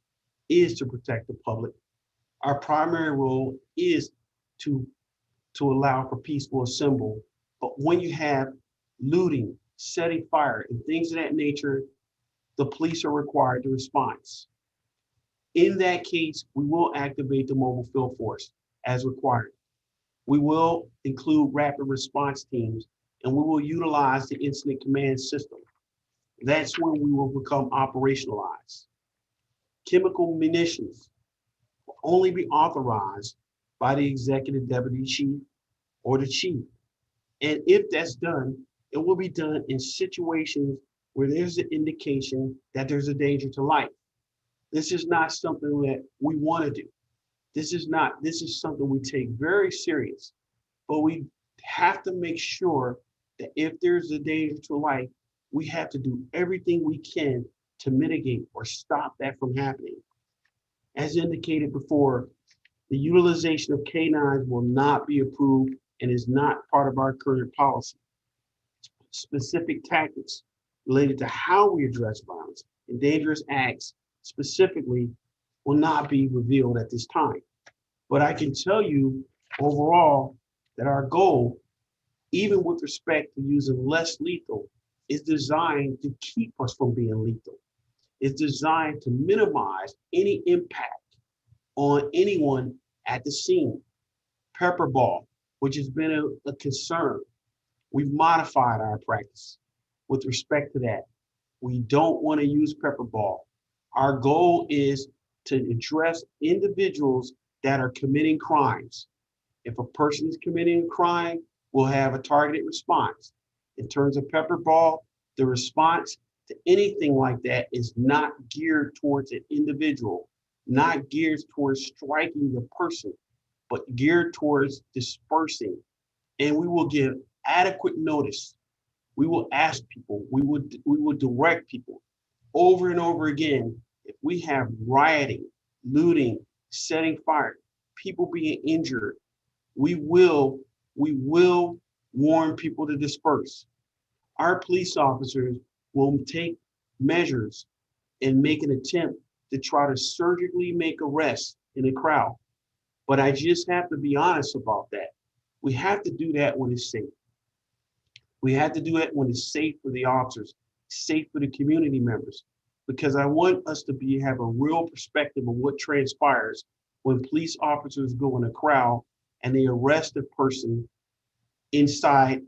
is to protect the public. Our primary role is to allow for peaceful assembly. But when you have looting, setting fire, and things of that nature, the police are required to respond. In that case, we will activate the mobile field force as required. We will include rapid response teams, and we will utilize the incident command system. That's when we will become operationalized. Chemical munitions will only be authorized by the executive deputy chief or the chief. And if that's done, it will be done in situations where there's an indication that there's a danger to life. This is not something that we want to do. This is something we take very serious, but we have to make sure that if there's a danger to life, we have to do everything we can to mitigate or stop that from happening. As indicated before, the utilization of canines will not be approved and is not part of our current policy. Specific tactics related to how we address violence and dangerous acts specifically will not be revealed at this time. But I can tell you overall that our goal, even with respect to using less lethal, is designed to keep us from being lethal. It's designed to minimize any impact on anyone at the scene. Pepper ball, which has been a concern. We've modified our practice with respect to that. We don't want to use pepper ball. Our goal is to address individuals that are committing crimes. If a person is committing a crime, we'll have a targeted response. In terms of pepper ball, the response to anything like that is not geared towards an individual, not geared towards striking the person, but geared towards dispersing. And we will give adequate notice. We will ask people, we will direct people over and over again. If we have rioting, looting, setting fire, people being injured, we will warn people to disperse. Our police officers will take measures and make an attempt to try to surgically make arrests in a crowd. But I just have to be honest about that. We have to do that when it's safe. We have to do it when it's safe for the officers, safe for the community members, because I want us to have a real perspective of what transpires when police officers go in a crowd and they arrest a person inside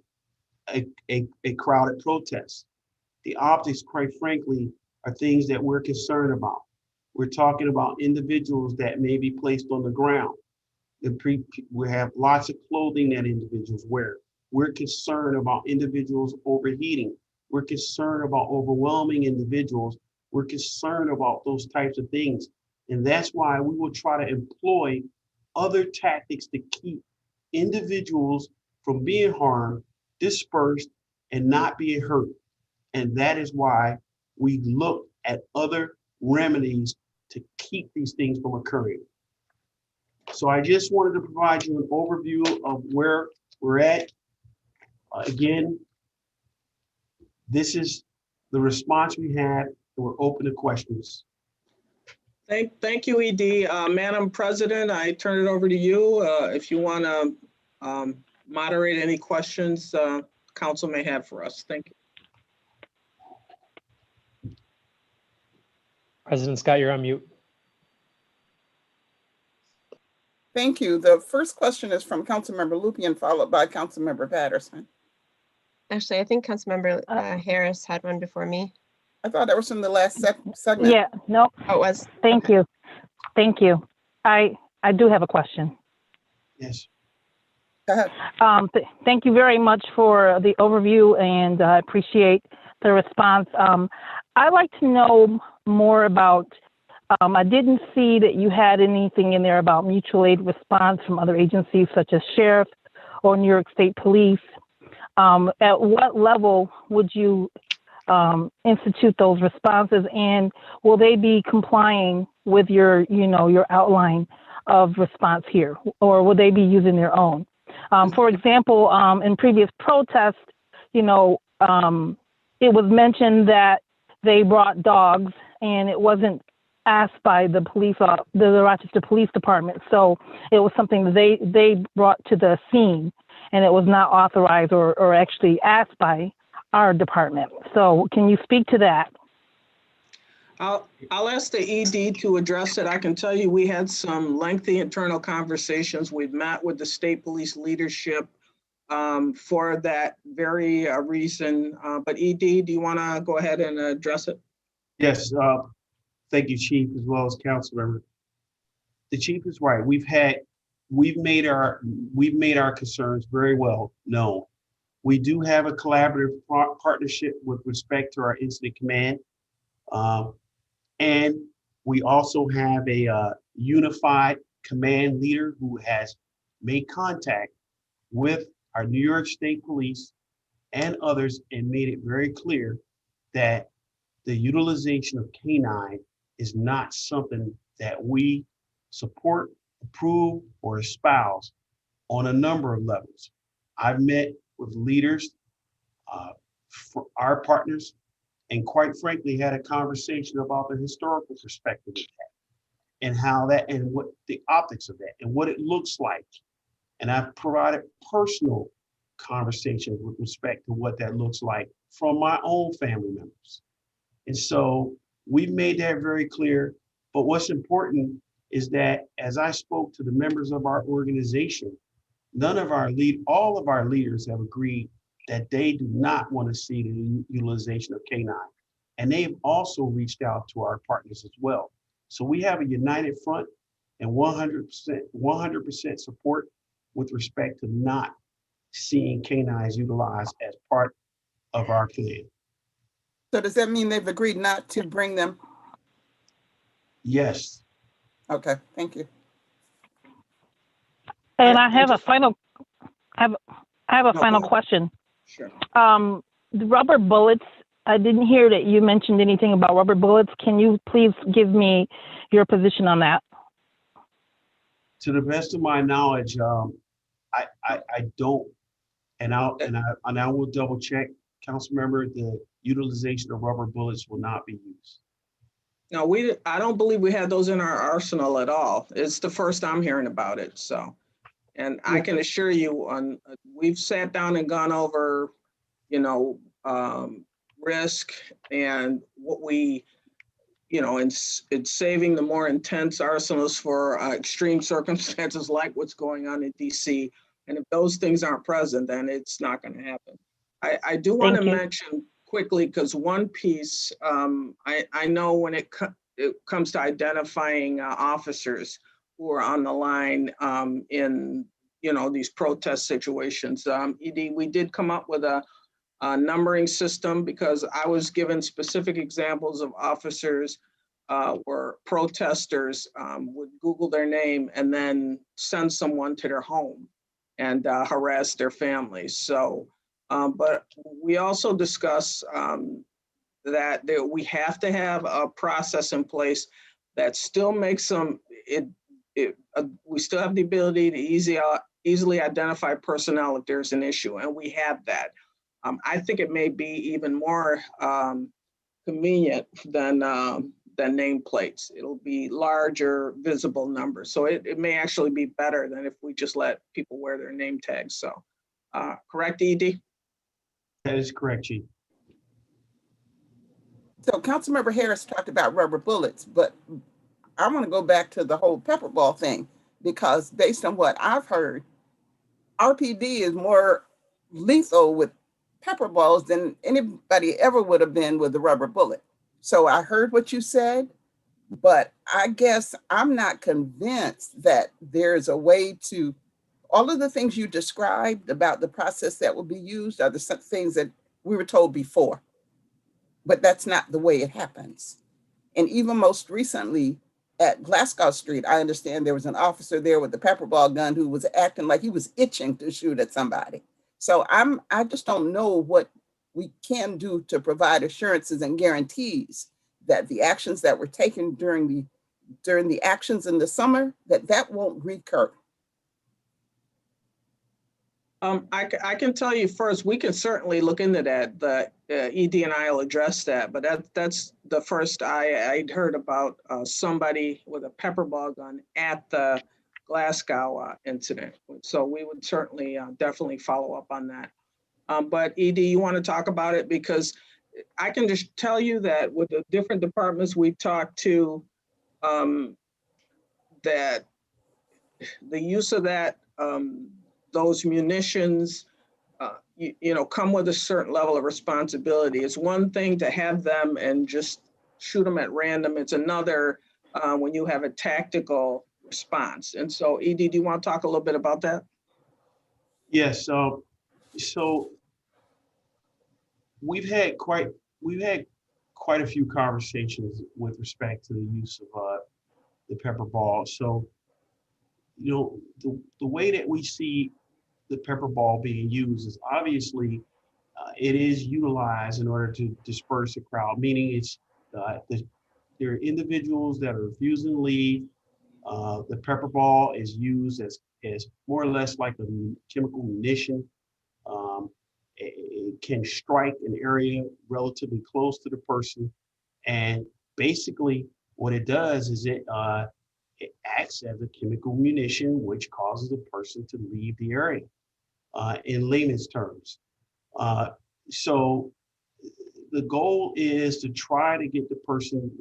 a crowded protest. The optics, quite frankly, are things that we're concerned about. We're talking about individuals that may be placed on the ground. We have lots of clothing that individuals wear. We're concerned about individuals overheating. We're concerned about overwhelming individuals. We're concerned about those types of things. And that's why we will try to employ other tactics to keep individuals from being harmed, dispersed, and not being hurt. And that is why we look at other remedies to keep these things from occurring. So I just wanted to provide you an overview of where we're at. Again, this is the response we had, and we're open to questions. Thank you, ED. Madam President, I turn it over to you. If you want to moderate any questions council may have for us. Thank you. President Scott, you're on mute. Thank you. The first question is from Councilmember Lupien, followed by Councilmember Patterson. Actually, I think Councilmember Harris had one before me. I thought that was from the last segment. Yeah, no. Oh, it was. Thank you. Thank you. I do have a question. Yes. Go ahead. Thank you very much for the overview, and I appreciate the response. I'd like to know more about, I didn't see that you had anything in there about mutual aid response from other agencies such as Sheriff or New York State Police. At what level would you institute those responses, and will they be complying with your outline of response here, or will they be using their own? For example, in previous protests, it was mentioned that they brought dogs, and it wasn't asked by the Rochester Police Department. So it was something that they brought to the scene, and it was not authorized or actually asked by our department. So can you speak to that? I'll ask the ED to address it. I can tell you we had some lengthy internal conversations. We've met with the state police leadership for that very reason. But ED, do you want to go ahead and address it? Yes. Thank you, Chief, as well as council member. The Chief is right. We've made our concerns very well known. We do have a collaborative partnership with respect to our incident command. And we also have a unified command leader who has made contact with our New York State Police and others and made it very clear that the utilization of K9 is not something that we support, approve, or espouse on a number of levels. I've met with leaders, for our partners, and quite frankly, had a conversation about the historical perspective of that and how that, and what the optics of that and what it looks like. And I've provided personal conversations with respect to what that looks like from my own family members. And so we've made that very clear. But what's important is that as I spoke to the members of our organization, all of our leaders have agreed that they do not want to see the utilization of K9. And they've also reached out to our partners as well. So we have a united front and 100% support with respect to not seeing K9s utilized as part of our plan. So does that mean they've agreed not to bring them? Yes. Okay, thank you. And I have a final question. Sure. The rubber bullets, I didn't hear that you mentioned anything about rubber bullets. Can you please give me your position on that? To the best of my knowledge, I don't, and I will double check, council member, the utilization of rubber bullets will not be used. No, I don't believe we had those in our arsenal at all. It's the first I'm hearing about it, so. And I can assure you we've sat down and gone over, risk and what we, it's saving the more intense arsenals for extreme circumstances like what's going on in DC. And if those things aren't present, then it's not going to happen. I do want to mention quickly, because one piece, I know when it comes to identifying officers who are on the line in these protest situations. ED, we did come up with a numbering system because I was given specific examples of officers where protesters would Google their name and then send someone to their home and harass their families. So, but we also discuss that we have to have a process in place that still makes them, we still have the ability to easily identify personnel if there's an issue, and we have that. I think it may be even more convenient than nameplates. It'll be larger, visible numbers. So it may actually be better than if we just let people wear their name tags. So, correct, ED? That is correct, Chief. So Councilmember Harris talked about rubber bullets, but I want to go back to the whole pepper ball thing, because based on what I've heard, RPD is more lethal with pepper balls than anybody ever would have been with a rubber bullet. So I heard what you said, but I guess I'm not convinced that there's a way to, all of the things you described about the process that will be used are the things that we were told before, but that's not the way it happens. And even most recently at Glasgow Street, I understand there was an officer there with a pepper ball gun who was acting like he was itching to shoot at somebody. So I just don't know what we can do to provide assurances and guarantees that the actions that were taken during the actions in the summer, that won't recur. I can tell you first, we can certainly look into that. The ED and I will address that, but that's the first I'd heard about somebody with a pepper ball gun at the Glasgow incident. So we would certainly definitely follow up on that. But ED, you want to talk about it? Because I can just tell you that with the different departments we talked to, that the use of that, those munitions, come with a certain level of responsibility. It's one thing to have them and just shoot them at random. It's another when you have a tactical response. And so, ED, do you want to talk a little bit about that? Yes. So we've had quite a few conversations with respect to the use of the pepper ball. So, the way that we see the pepper ball being used is obviously it is utilized in order to disperse a crowd, meaning it's there are individuals that are refusing to leave. The pepper ball is used as more or less like a chemical munition. It can strike an area relatively close to the person, and basically what it does is it acts as a chemical munition, which causes the person to leave the area. In layman's terms. So the goal is to try to get the person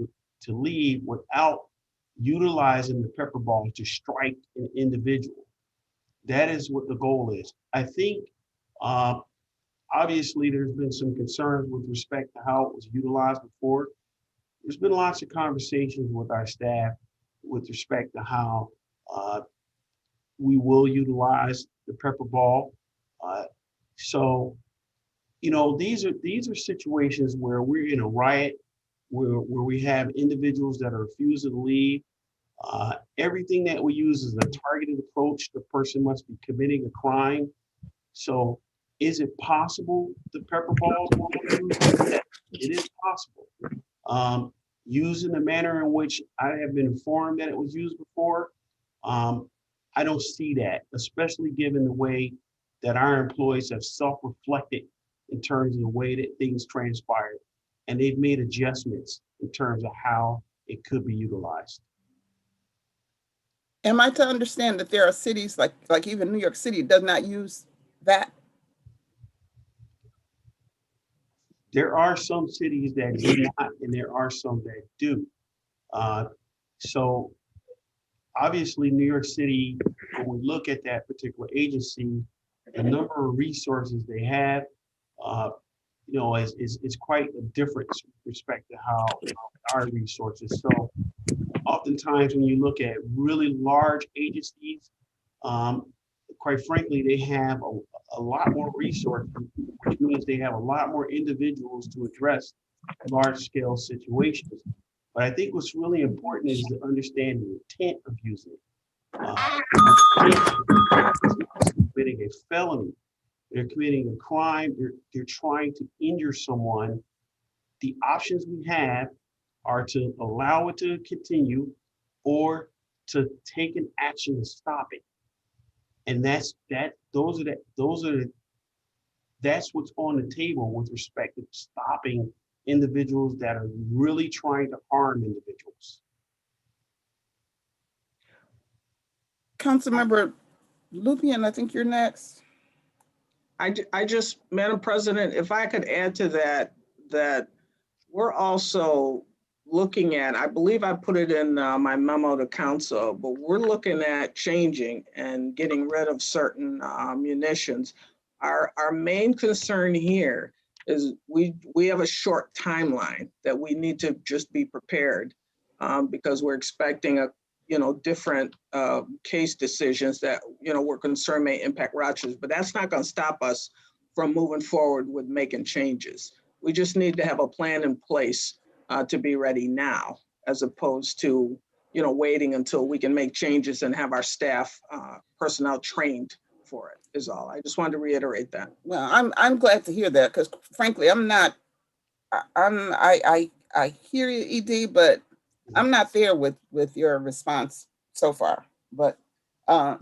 to leave without utilizing the pepper ball to strike an individual. That is what the goal is. I think obviously there's been some concerns with respect to how it was utilized before. There's been lots of conversations with our staff with respect to how we will utilize the pepper ball. So, these are situations where we're in a riot, where we have individuals that are refusing to leave. Everything that we use is a targeted approach. The person must be committing a crime. So, is it possible the pepper ball will be used? Yes, it is possible. Used in the manner in which I have been informed that it was used before, I don't see that, especially given the way that our employees have self-reflected in terms of the way that things transpired, and they've made adjustments in terms of how it could be utilized. Am I to understand that there are cities like even New York City does not use that? There are some cities that do not, and there are some that do. So obviously, New York City, when we look at that particular agency, the number of resources they have, is quite a difference with respect to how our resources. So oftentimes when you look at really large agencies, quite frankly, they have a lot more resources, which means they have a lot more individuals to address large scale situations. But I think what's really important is to understand the intent of using it. Committing a felony, they're committing a crime, they're trying to injure someone. The options we have are to allow it to continue or to take an action to stop it. And that's what's on the table with respect to stopping individuals that are really trying to harm individuals. Councilmember Lupian, I think you're next. I just, Madam President, if I could add to that we're also looking at, I believe I put it in my memo to council, but we're looking at changing and getting rid of certain munitions. Our main concern here is we have a short timeline that we need to just be prepared because we're expecting different case decisions that, we're concerned may impact Rochester, but that's not going to stop us from moving forward with making changes. We just need to have a plan in place to be ready now, as opposed to, waiting until we can make changes and have our staff personnel trained for it is all. I just wanted to reiterate that. Well, I'm glad to hear that because frankly, I hear you, ED, but I'm not there with your response so far. But I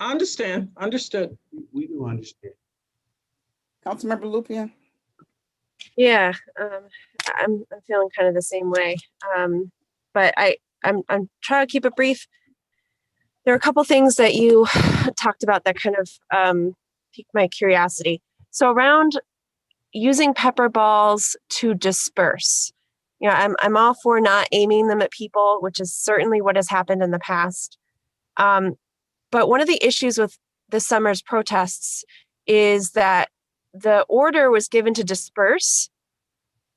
understand. Understood. We do understand. Councilmember Lupian. Yeah, I'm feeling kind of the same way. But I'm trying to keep it brief. There are a couple things that you talked about that kind of piqued my curiosity. So around using pepper balls to disperse, I'm all for not aiming them at people, which is certainly what has happened in the past. But one of the issues with this summer's protests is that the order was given to disperse,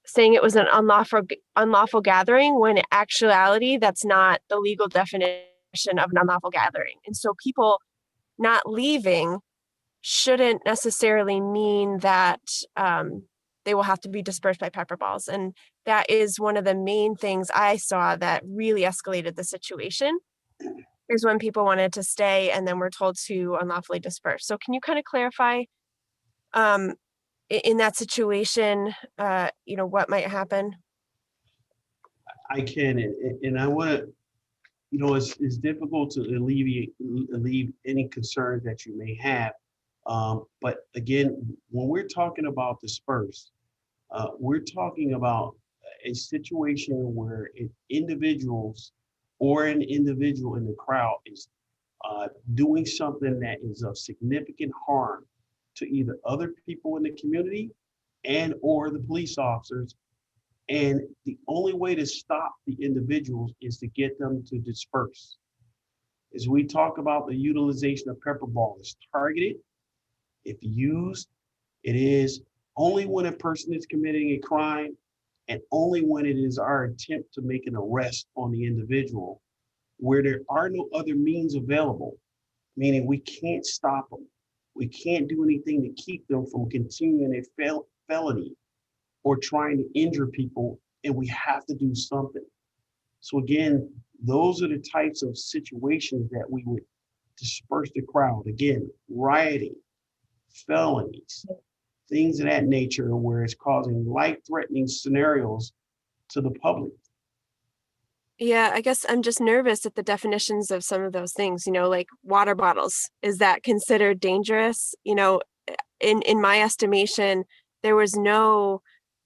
saying it was an unlawful gathering, when in actuality, that's not the legal definition of an unlawful gathering. And so people not leaving shouldn't necessarily mean that they will have to be dispersed by pepper balls. And that is one of the main things I saw that really escalated the situation, is when people wanted to stay and then were told to unlawfully disperse. So can you kind of clarify in that situation, what might happen? I can, and I want to, it's difficult to alleviate any concerns that you may have. But again, when we're talking about disperse, we're talking about a situation where individuals or an individual in the crowd is doing something that is of significant harm to either other people in the community and or the police officers. And the only way to stop the individuals is to get them to disperse. As we talk about the utilization of pepper ball, is targeted. If used, it is only when a person is committing a crime and only when it is our attempt to make an arrest on the individual, where there are no other means available, meaning we can't stop them. We can't do anything to keep them from continuing a felony or trying to injure people, and we have to do something. So again, those are the types of situations that we would disperse the crowd. Again, rioting, felonies, things of that nature where it's causing life-threatening scenarios to the public. Yeah, I guess I'm just nervous at the definitions of some of those things, like water bottles. Is that considered dangerous? In my estimation, there was no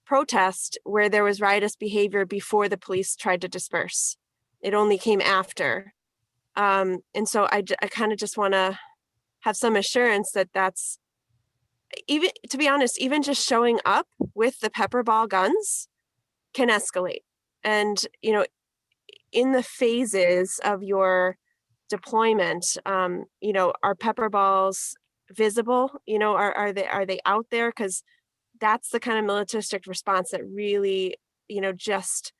protest where there was riotous behavior before the police tried to disperse. It only came after. And so I kind of just want to have some assurance that that's, even, to be honest, even just showing up with the pepper ball guns can escalate. And, you know, in the phases of your deployment, you know, are pepper balls visible? You know, are they out there? Because that's the kind of militaristic response that really, you know, just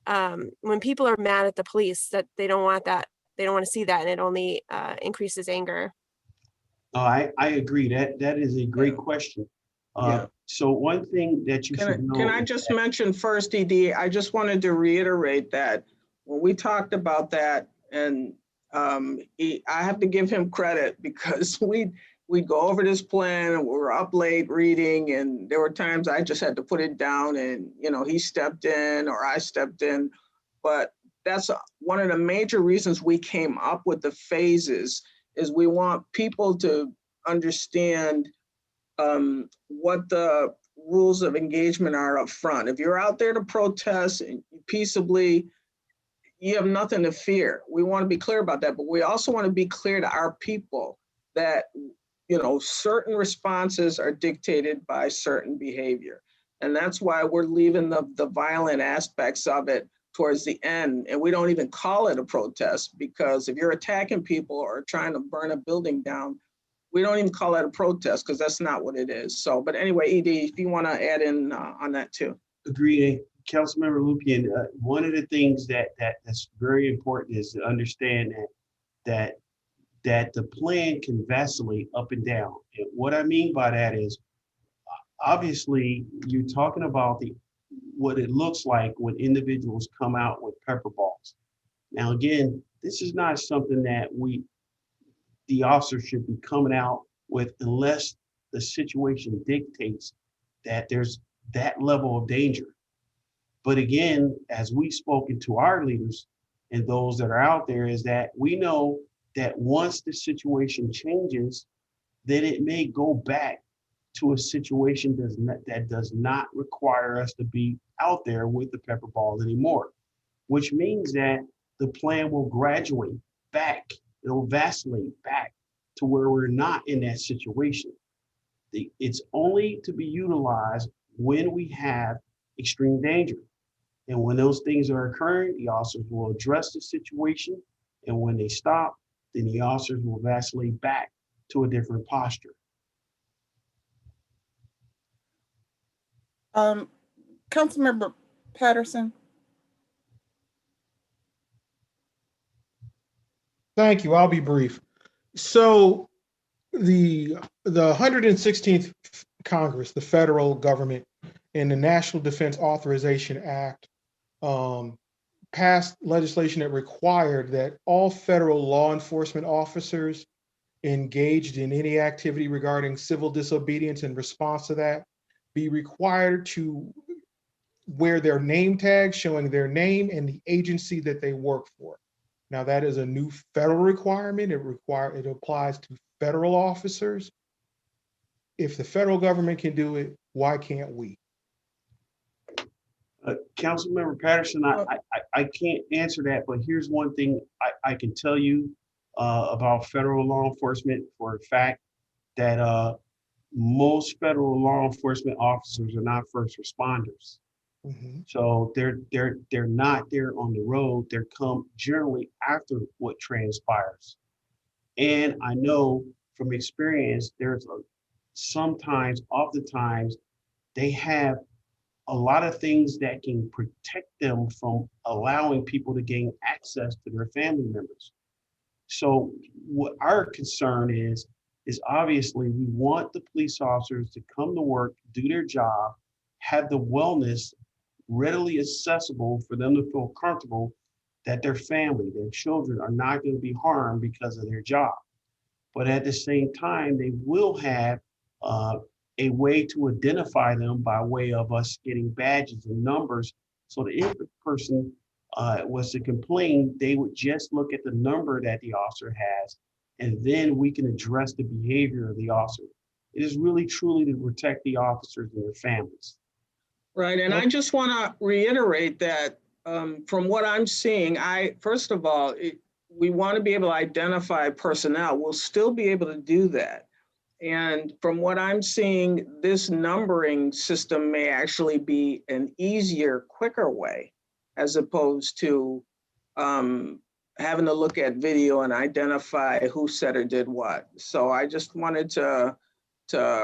when people are mad at the police, that they don't want that, they don't want to see that, and it only increases anger. Oh, I agree. That is a great question. Yeah. So one thing that you should know. Can I just mention first, ED, I just wanted to reiterate that when we talked about that, and I have to give him credit because we'd go over this plan and we were up late reading, and there were times I just had to put it down and, you know, he stepped in or I stepped in. But that's one of the major reasons we came up with the phases, is we want people to understand what the rules of engagement are up front. If you're out there to protest peaceably, you have nothing to fear. We want to be clear about that, but we also want to be clear to our people that, you know, certain responses are dictated by certain behavior. And that's why we're leaving the violent aspects of it towards the end. And we don't even call it a protest, because if you're attacking people or trying to burn a building down, we don't even call that a protest, because that's not what it is. So, but anyway, ED, if you want to add in on that too. Agreed. Councilmember Lupien, one of the things that's very important is to understand that the plan can vacillate up and down. And what I mean by that is, obviously, you're talking about what it looks like when individuals come out with pepper balls. Now, again, this is not something that the officer should be coming out with unless the situation dictates that there's that level of danger. But again, as we've spoken to our leaders and those that are out there, is that we know that once the situation changes, then it may go back to a situation that does not require us to be out there with the pepper ball anymore, which means that the plan will graduate back, it'll vacillate back to where we're not in that situation. It's only to be utilized when we have extreme danger. And when those things are occurring, the officers will address the situation. And when they stop, then the officers will vacillate back to a different posture. Councilmember Patterson. Thank you. I'll be brief. So the 116th Congress, the federal government, and the National Defense Authorization Act passed legislation that required that all federal law enforcement officers engaged in any activity regarding civil disobedience in response to that be required to wear their name tags showing their name and the agency that they work for. Now, that is a new federal requirement. It applies to federal officers. If the federal government can do it, why can't we? Councilmember Patterson, I can't answer that, but here's one thing I can tell you about federal law enforcement for a fact, that most federal law enforcement officers are not first responders. Mm-hmm. So they're not there on the road. They're come generally after what transpires. And I know from experience, there's oftentimes they have a lot of things that can protect them from allowing people to gain access to their family members. So what our concern is obviously we want the police officers to come to work, do their job, have the wellness readily accessible for them to feel comfortable that their family, their children are not going to be harmed because of their job. But at the same time, they will have a way to identify them by way of us getting badges and numbers, so that if a person was to complain, they would just look at the number that the officer has, and then we can address the behavior of the officer. It is really truly to protect the officers and their families. Right, and I just want to reiterate that from what I'm seeing, first of all, we want to be able to identify personnel. We'll still be able to do that. And from what I'm seeing, this numbering system may actually be an easier, quicker way, as opposed to having to look at video and identify who said or did what. So I just wanted to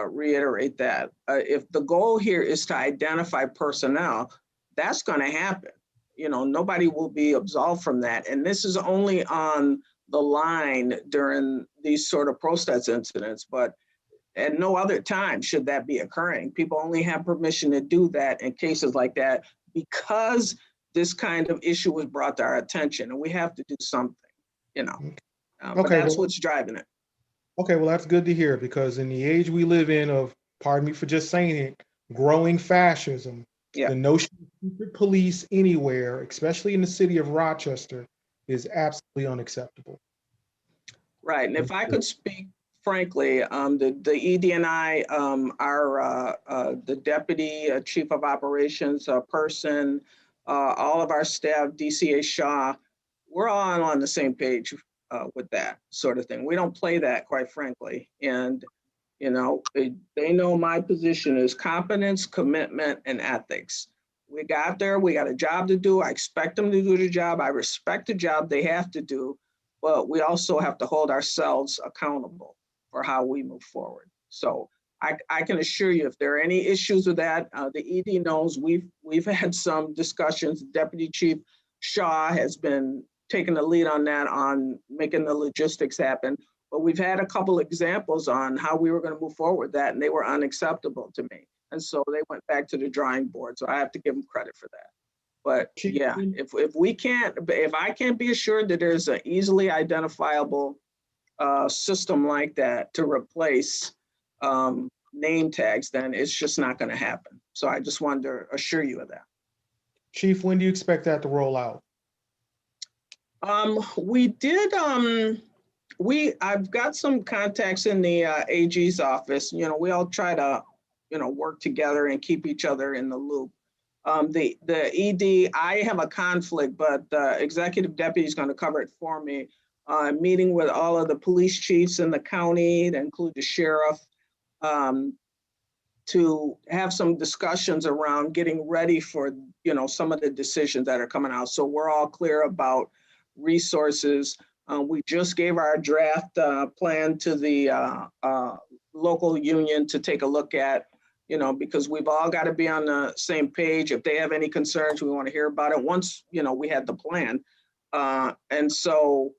reiterate that. If the goal here is to identify personnel, that's going to happen. You know, nobody will be absolved from that. And this is only on the line during these sort of protest incidents, but at no other time should that be occurring. People only have permission to do that in cases like that because this kind of issue was brought to our attention, and we have to do something, you know. But that's what's driving it. Okay, well, that's good to hear, because in the age we live in of, pardon me for just saying it, growing fascism, the notion of secret police anywhere, especially in the city of Rochester, is absolutely unacceptable. Right, and if I could speak frankly, the ED&I, the deputy chief of operations person, all of our staff, DCA Shaw, we're all on the same page with that sort of thing. We don't play that, quite frankly. And, you know, they know my position is competence, commitment, and ethics. We got there, we got a job to do. I expect them to do the job. I respect the job they have to do, but we also have to hold ourselves accountable for how we move forward. So I can assure you, if there are any issues with that, the ED knows we've had some discussions. Deputy Chief Shaw has been taking the lead on that, on making the logistics happen. But we've had a couple examples on how we were going to move forward with that, and they were unacceptable to me. And so they went back to the drawing board. So I have to give them credit for that. But yeah, if I can't be assured that there's an easily identifiable system like that to replace name tags, then it's just not going to happen. So I just wanted to assure you of that. Chief, when do you expect that to roll out? We did, I've got some contacts in the AG's office. You know, we all try to, you know, work together and keep each other in the loop. The ED, I have a conflict, but the executive deputy is going to cover it for me. Meeting with all of the police chiefs in the county, to include the sheriff, to have some discussions around getting ready for, you know, some of the decisions that are coming out. So we're all clear about resources. We just gave our draft plan to the local union to take a look at, you know, because we've all got to be on the same page. If they have any concerns, we want to hear about it once, you know, we had the plan. And so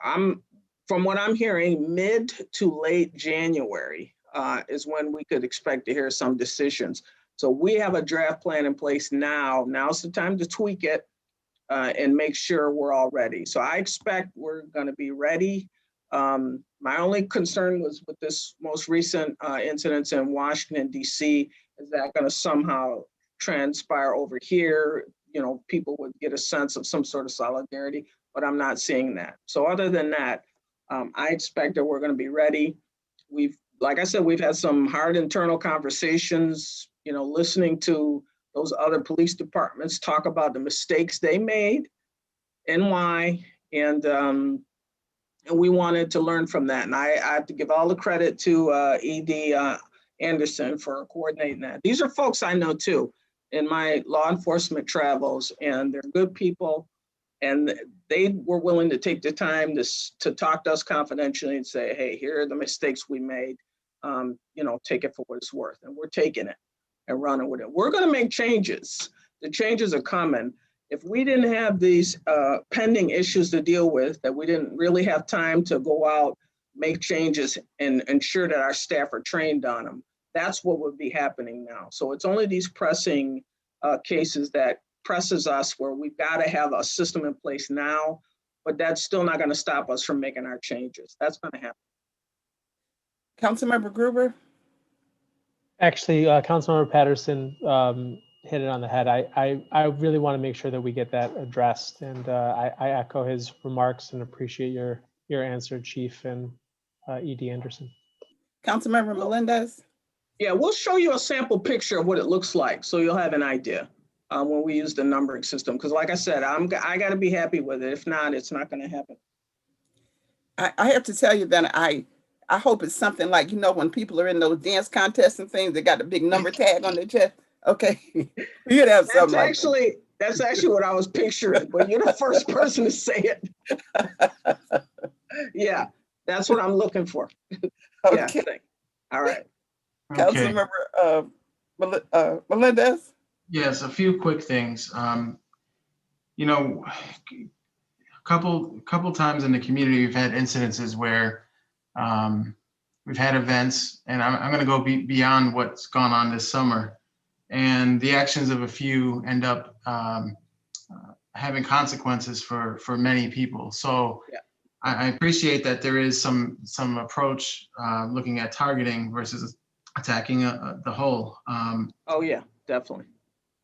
from what I'm hearing, mid to late January is when we could expect to hear some decisions. So we have a draft plan in place now. Now's the time to tweak it and make sure we're all ready. So I expect we're going to be ready. My only concern was with this most recent incidents in Washington, D.C., is that going to somehow transpire over here? You know, people would get a sense of some sort of solidarity, but I'm not seeing that. So other than that, I expect that we're going to be ready. Like I said, we've had some hard internal conversations, you know, listening to those other police departments talk about the mistakes they made and why, and we wanted to learn from that. And I have to give all the credit to ED Anderson for coordinating that. These are folks I know too in my law enforcement travels, and they're good people. And they were willing to take the time to talk to us confidentially and say, hey, here are the mistakes we made. You know, take it for what it's worth. And we're taking it and running with it. We're going to make changes. The changes are coming. If we didn't have these pending issues to deal with, that we didn't really have time to go out, make changes, and ensure that our staff are trained on them, that's what would be happening now. So it's only these pressing cases that presses us where we've got to have a system in place now, but that's still not going to stop us from making our changes. That's going to happen. Councilmember Gruber? Actually, Councilmember Patterson hit it on the head. I really want to make sure that we get that addressed, and I echo his remarks and appreciate your answer, Chief and ED Anderson. Councilmember Melendez? Yeah, we'll show you a sample picture of what it looks like, so you'll have an idea when we use the numbering system. Because like I said, I got to be happy with it. If not, it's not going to happen. I have to tell you that I hope it's something like, you know, when people are in those dance contests and things, they got a big number tag on their chest. Okay, you'd have something like that. That's actually what I was picturing, but you're the first person to say it. Yeah, that's what I'm looking for. Okay. Yeah, all right. Okay. Councilmember Melendez? Yes, a few quick things. You know, a couple times in the community, we've had incidences where we've had events, and I'm going to go beyond what's gone on this summer, and the actions of a few end up having consequences for many people. So yeah. I appreciate that there is some approach looking at targeting versus attacking the whole. Oh yeah, definitely.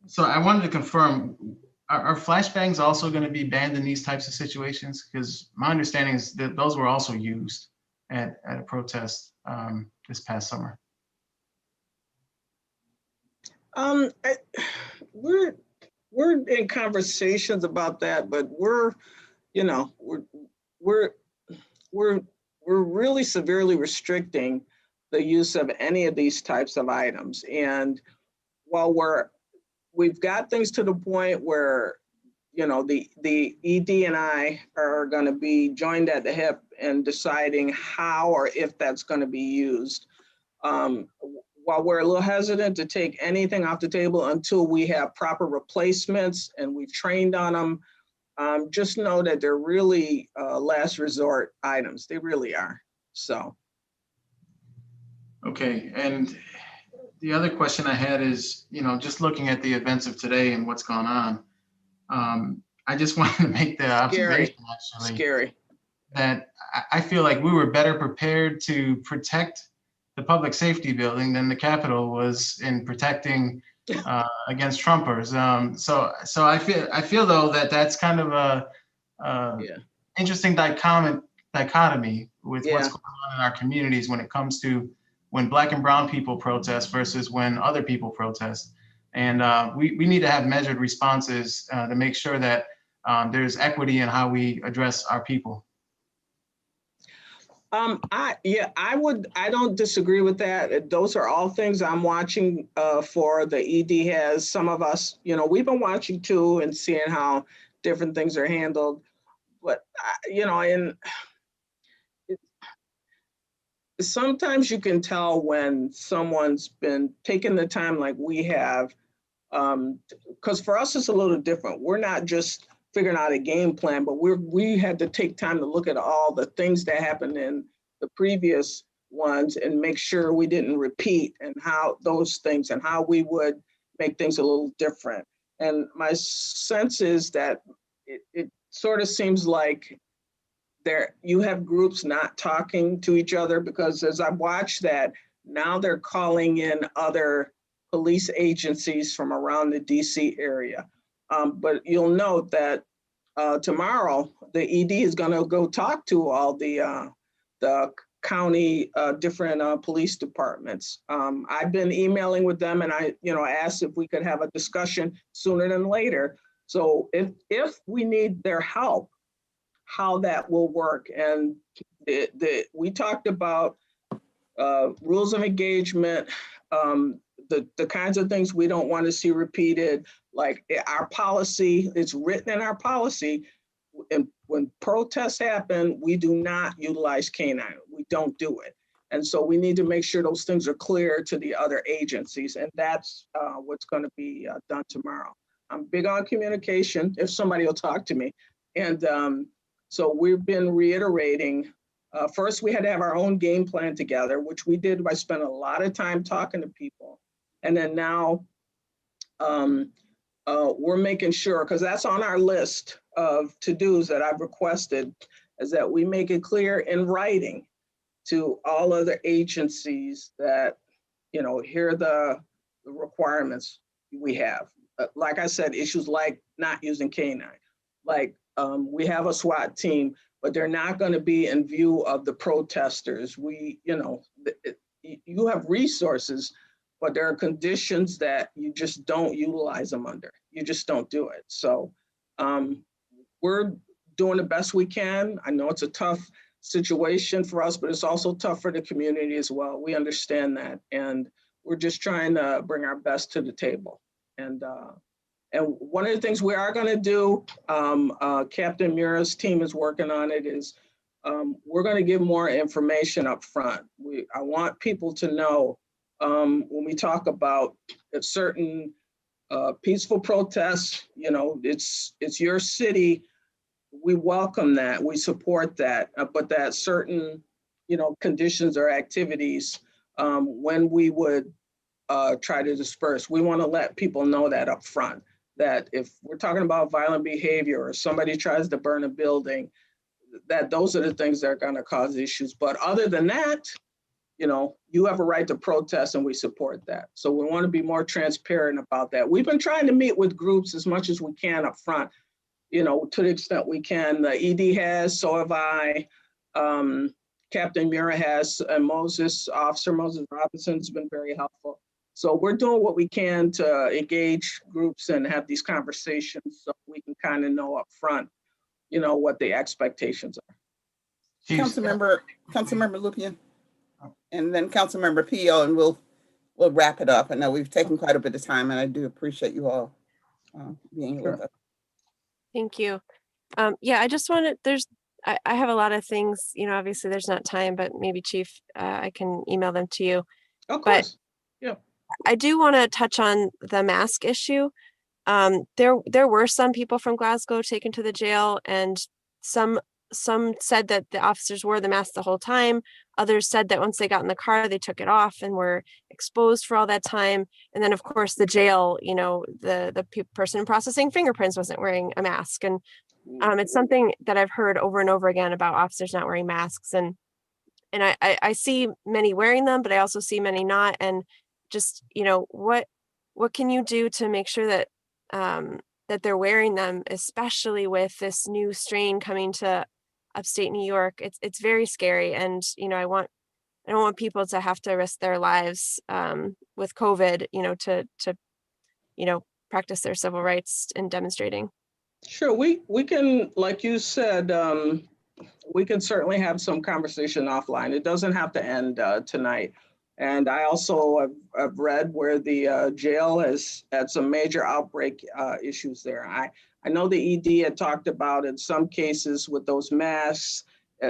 So I wanted to confirm, are flashbangs also going to be banned in these types of situations? Because my understanding is that those were also used at a protest this past summer. We're in conversations about that, but we're really severely restricting the use of any of these types of items. And while we've got things to the point where, you know, the ED and I are going to be joined at the hip in deciding how or if that's going to be used. While we're a little hesitant to take anything off the table until we have proper replacements and we've trained on them, just know that they're really last resort items. They really are. So. Okay, and the other question I had is, you know, just looking at the events of today and what's gone on, I just wanted to make the observation actually that I feel like we were better prepared to protect the public safety building than the Capitol was in protecting against Trumpers. So I feel though that that's kind of a interesting dichotomy with what's going on in our communities when it comes to when Black and brown people protest versus when other people protest. And we need to have measured responses to make sure that there's equity in how we address our people. I don't disagree with that. Those are all things I'm watching for. The ED has some of us, you know, we've been watching too and seeing how different things are handled. But, you know, sometimes you can tell when someone's been taking the time like we have, because for us, it's a little different. We're not just figuring out a game plan, but we had to take time to look at all the things that happened in the previous ones and make sure we didn't repeat and how those things and how we would make things a little different. And my sense is that it sort of seems like you have groups not talking to each other, because as I watch that, now they're calling in other police agencies from around the DC area. But you'll note that tomorrow, the ED is going to go talk to all the county different police departments. I've been emailing with them, and I asked if we could have a discussion sooner than later. So if we need their help, how that will work. And we talked about rules of engagement, the kinds of things we don't want to see repeated, like our policy, it's written in our policy. And when protests happen, we do not utilize canine. We don't do it. And so we need to make sure those things are clear to the other agencies. And that's what's going to be done tomorrow. I'm big on communication, if somebody will talk to me. And so we've been reiterating, first we had to have our own game plan together, which we did by spending a lot of time talking to people. And then now we're making sure, because that's on our list of to-dos that I've requested, is that we make it clear in writing to all other agencies that, here are the requirements we have. Like I said, issues like not using canine, like we have a SWAT team, but they're not going to be in view of the protesters. you have resources, but there are conditions that you just don't utilize them under. You just don't do it. So we're doing the best we can. I know it's a tough situation for us, but it's also tough for the community as well. We understand that. And we're just trying to bring our best to the table. And one of the things we are going to do, Captain Mura's team is working on it, is we're going to give more information up front. I want people to know when we talk about a certain peaceful protests, you know, it's your city. We welcome that, we support that, but that certain, you know, conditions or activities when we would try to disperse, we want to let people know that up front, that if we're talking about violent behavior or somebody tries to burn a building, that those are the things that are going to cause issues. But other than that, you know, you have a right to protest and we support that. So we want to be more transparent about that. We've been trying to meet with groups as much as we can up front, you know, to the extent we can. The ED has, so have I, Captain Mura has, and Officer Moses Robinson has been very helpful. So we're doing what we can to engage groups and have these conversations so we can kind of know up front, you know, what the expectations are. Councilmember Lupien, and then Councilmember Pio, and we'll wrap it up. I know we've taken quite a bit of time, and I do appreciate you all being with us. Thank you. Yeah, I just wanted, I have a lot of things, you know, obviously there's not time, but maybe Chief, I can email them to you. Of course, yeah. I do want to touch on the mask issue. There were some people from Glasgow taken to the jail, and some said that the officers wore the mask the whole time. Others said that once they got in the car, they took it off and were exposed for all that time. And then of course the jail, you know, the person processing fingerprints wasn't wearing a mask. And it's something that I've heard over and over again about officers not wearing masks. And I see many wearing them, but I also see many not. And just, you know, what can you do to make sure that that they're wearing them, especially with this new strain coming to upstate New York? It's very scary. And, you know, I don't want people to have to risk their lives with COVID, you know, to, you know, practice their civil rights in demonstrating. Sure, we can, like you said, we can certainly have some conversation offline. It doesn't have to end tonight. And I also have read where the jail has had some major outbreak issues there. I know the ED had talked about in some cases with those masks,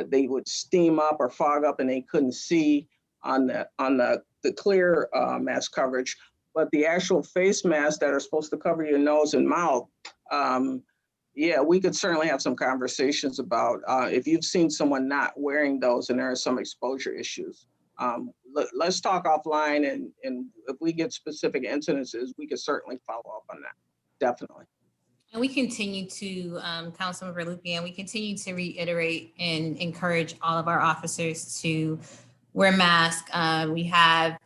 they would steam up or fog up and they couldn't see on the clear mask coverage. But the actual face masks that are supposed to cover your nose and mouth, yeah, we could certainly have some conversations about if you've seen someone not wearing those and there are some exposure issues. Let's talk offline, and if we get specific incidences, we could certainly follow up on that, definitely. And we continue to, Councilmember Lupien, we continue to reiterate and encourage all of our officers to wear masks. We have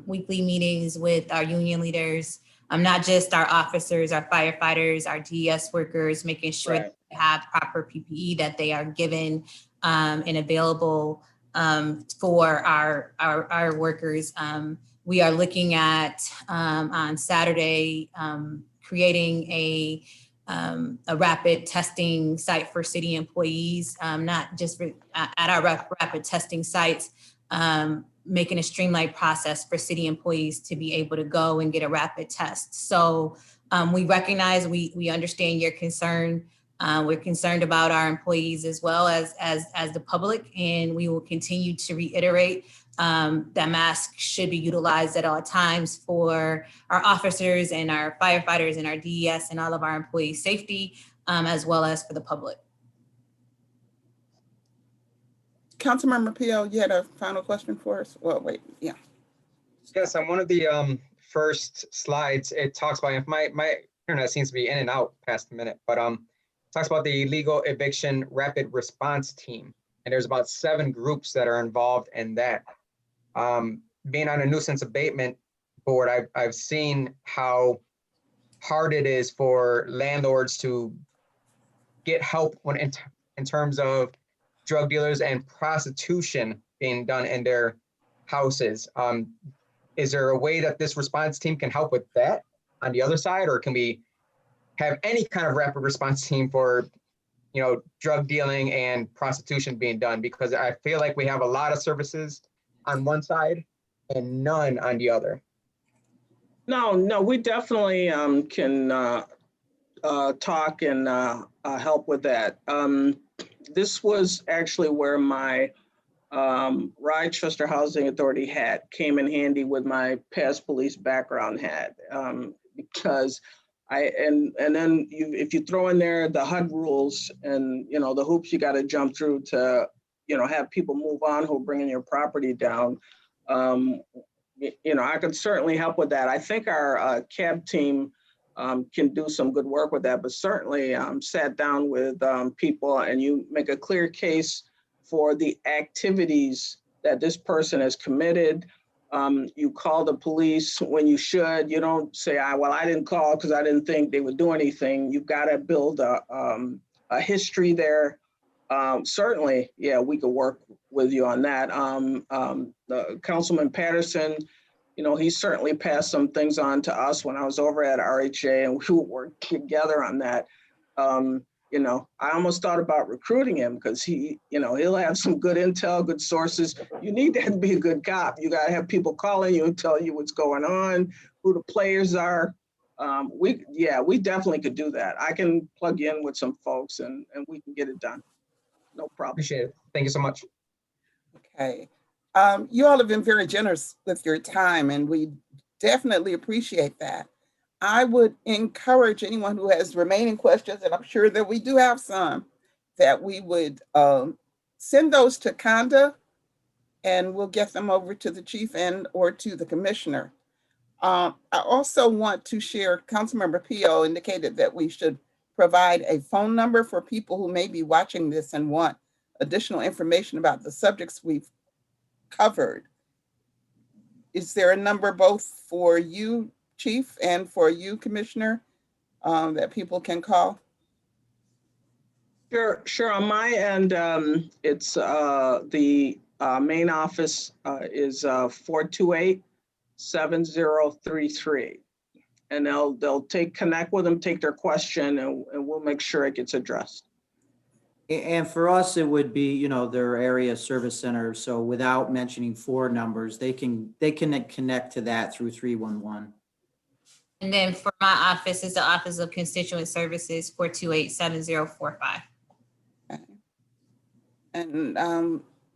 weekly meetings with our union leaders, not just our officers, our firefighters, our DES workers, making sure that they have proper PPE, that they are given and available for our workers. We are looking at on Saturday creating a rapid testing site for city employees, not just at our rapid testing sites, making a streamlined process for city employees to be able to go and get a rapid test. So we recognize, we understand your concern. We're concerned about our employees as well as the public, and we will continue to reiterate that masks should be utilized at all times for our officers and our firefighters and our DES and all of our employees' safety, as well as for the public. Councilmember Pio, you had a final question for us? Well, wait, yeah. Yes, on one of the first slides, it talks about, if my internet seems to be in and out past a minute, but talks about the illegal eviction rapid response team. And there's about 7 groups that are involved in that. Being on a nuisance abatement board, I've seen how hard it is for landlords to get help when in terms of drug dealers and prostitution being done in their houses. Is there a way that this response team can help with that on the other side, or can we have any kind of rapid response team for, you know, drug dealing and prostitution being done? Because I feel like we have a lot of services on one side and none on the other. No, we definitely can talk and help with that. This was actually where my Rochester Housing Authority hat came in handy with my past police background hat, because and then if you throw in there the HUD rules and, you know, the hoops you got to jump through to, you know, have people move on who are bringing your property down, you know, I could certainly help with that. I think our CAB team can do some good work with that, but certainly sat down with people and you make a clear case for the activities that this person has committed. You call the police when you should. You don't say, well, I didn't call because I didn't think they would do anything. You've got to build a history there. Certainly, yeah, we could work with you on that. The Councilman Patterson, you know, he certainly passed some things on to us when I was over at RHA, and we worked together on that. You know, I almost thought about recruiting him because he, you know, he'll have some good intel, good sources. You need to be a good cop. You got to have people calling you and telling you what's going on, who the players are. We definitely could do that. I can plug you in with some folks and we can get it done. No problem. Appreciate it. Thank you so much. Okay. You all have been very generous with your time, and we definitely appreciate that. I would encourage anyone who has remaining questions, and I'm sure that we do have some, that we would send those to Conda, and we'll get them over to the chief and or to the commissioner. I also want to share, Councilmember Pio indicated that we should provide a phone number for people who may be watching this and want additional information about the subjects we've covered. Is there a number both for you, Chief, and for you, Commissioner, that people can call? Sure. On my end, it's the main office is 428-7033. And they'll connect with them, take their question, and we'll make sure it gets addressed. And for us, it would be, you know, their area service center. So without mentioning 4 numbers, they can connect to that through 311. And then for my office is the Office of Constituent Services, 428-7045. Okay. And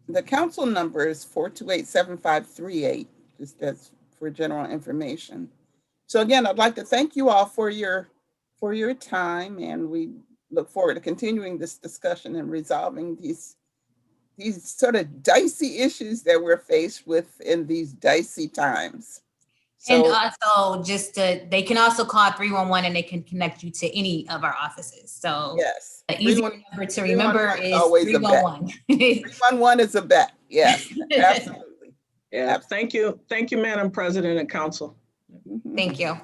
the council number is 428-7538, just that's for general information. So again, I'd like to thank you all for your time, and we look forward to continuing this discussion and resolving these sort of dicey issues that we're faced with in these dicey times. So, and also they can also call 311 and they can connect you to any of our offices. So yes, the easy number to remember is 311. 311 is a bet. Yes, absolutely. Yeah. Absolutely. Thank you, Madam President and Council. Thank you.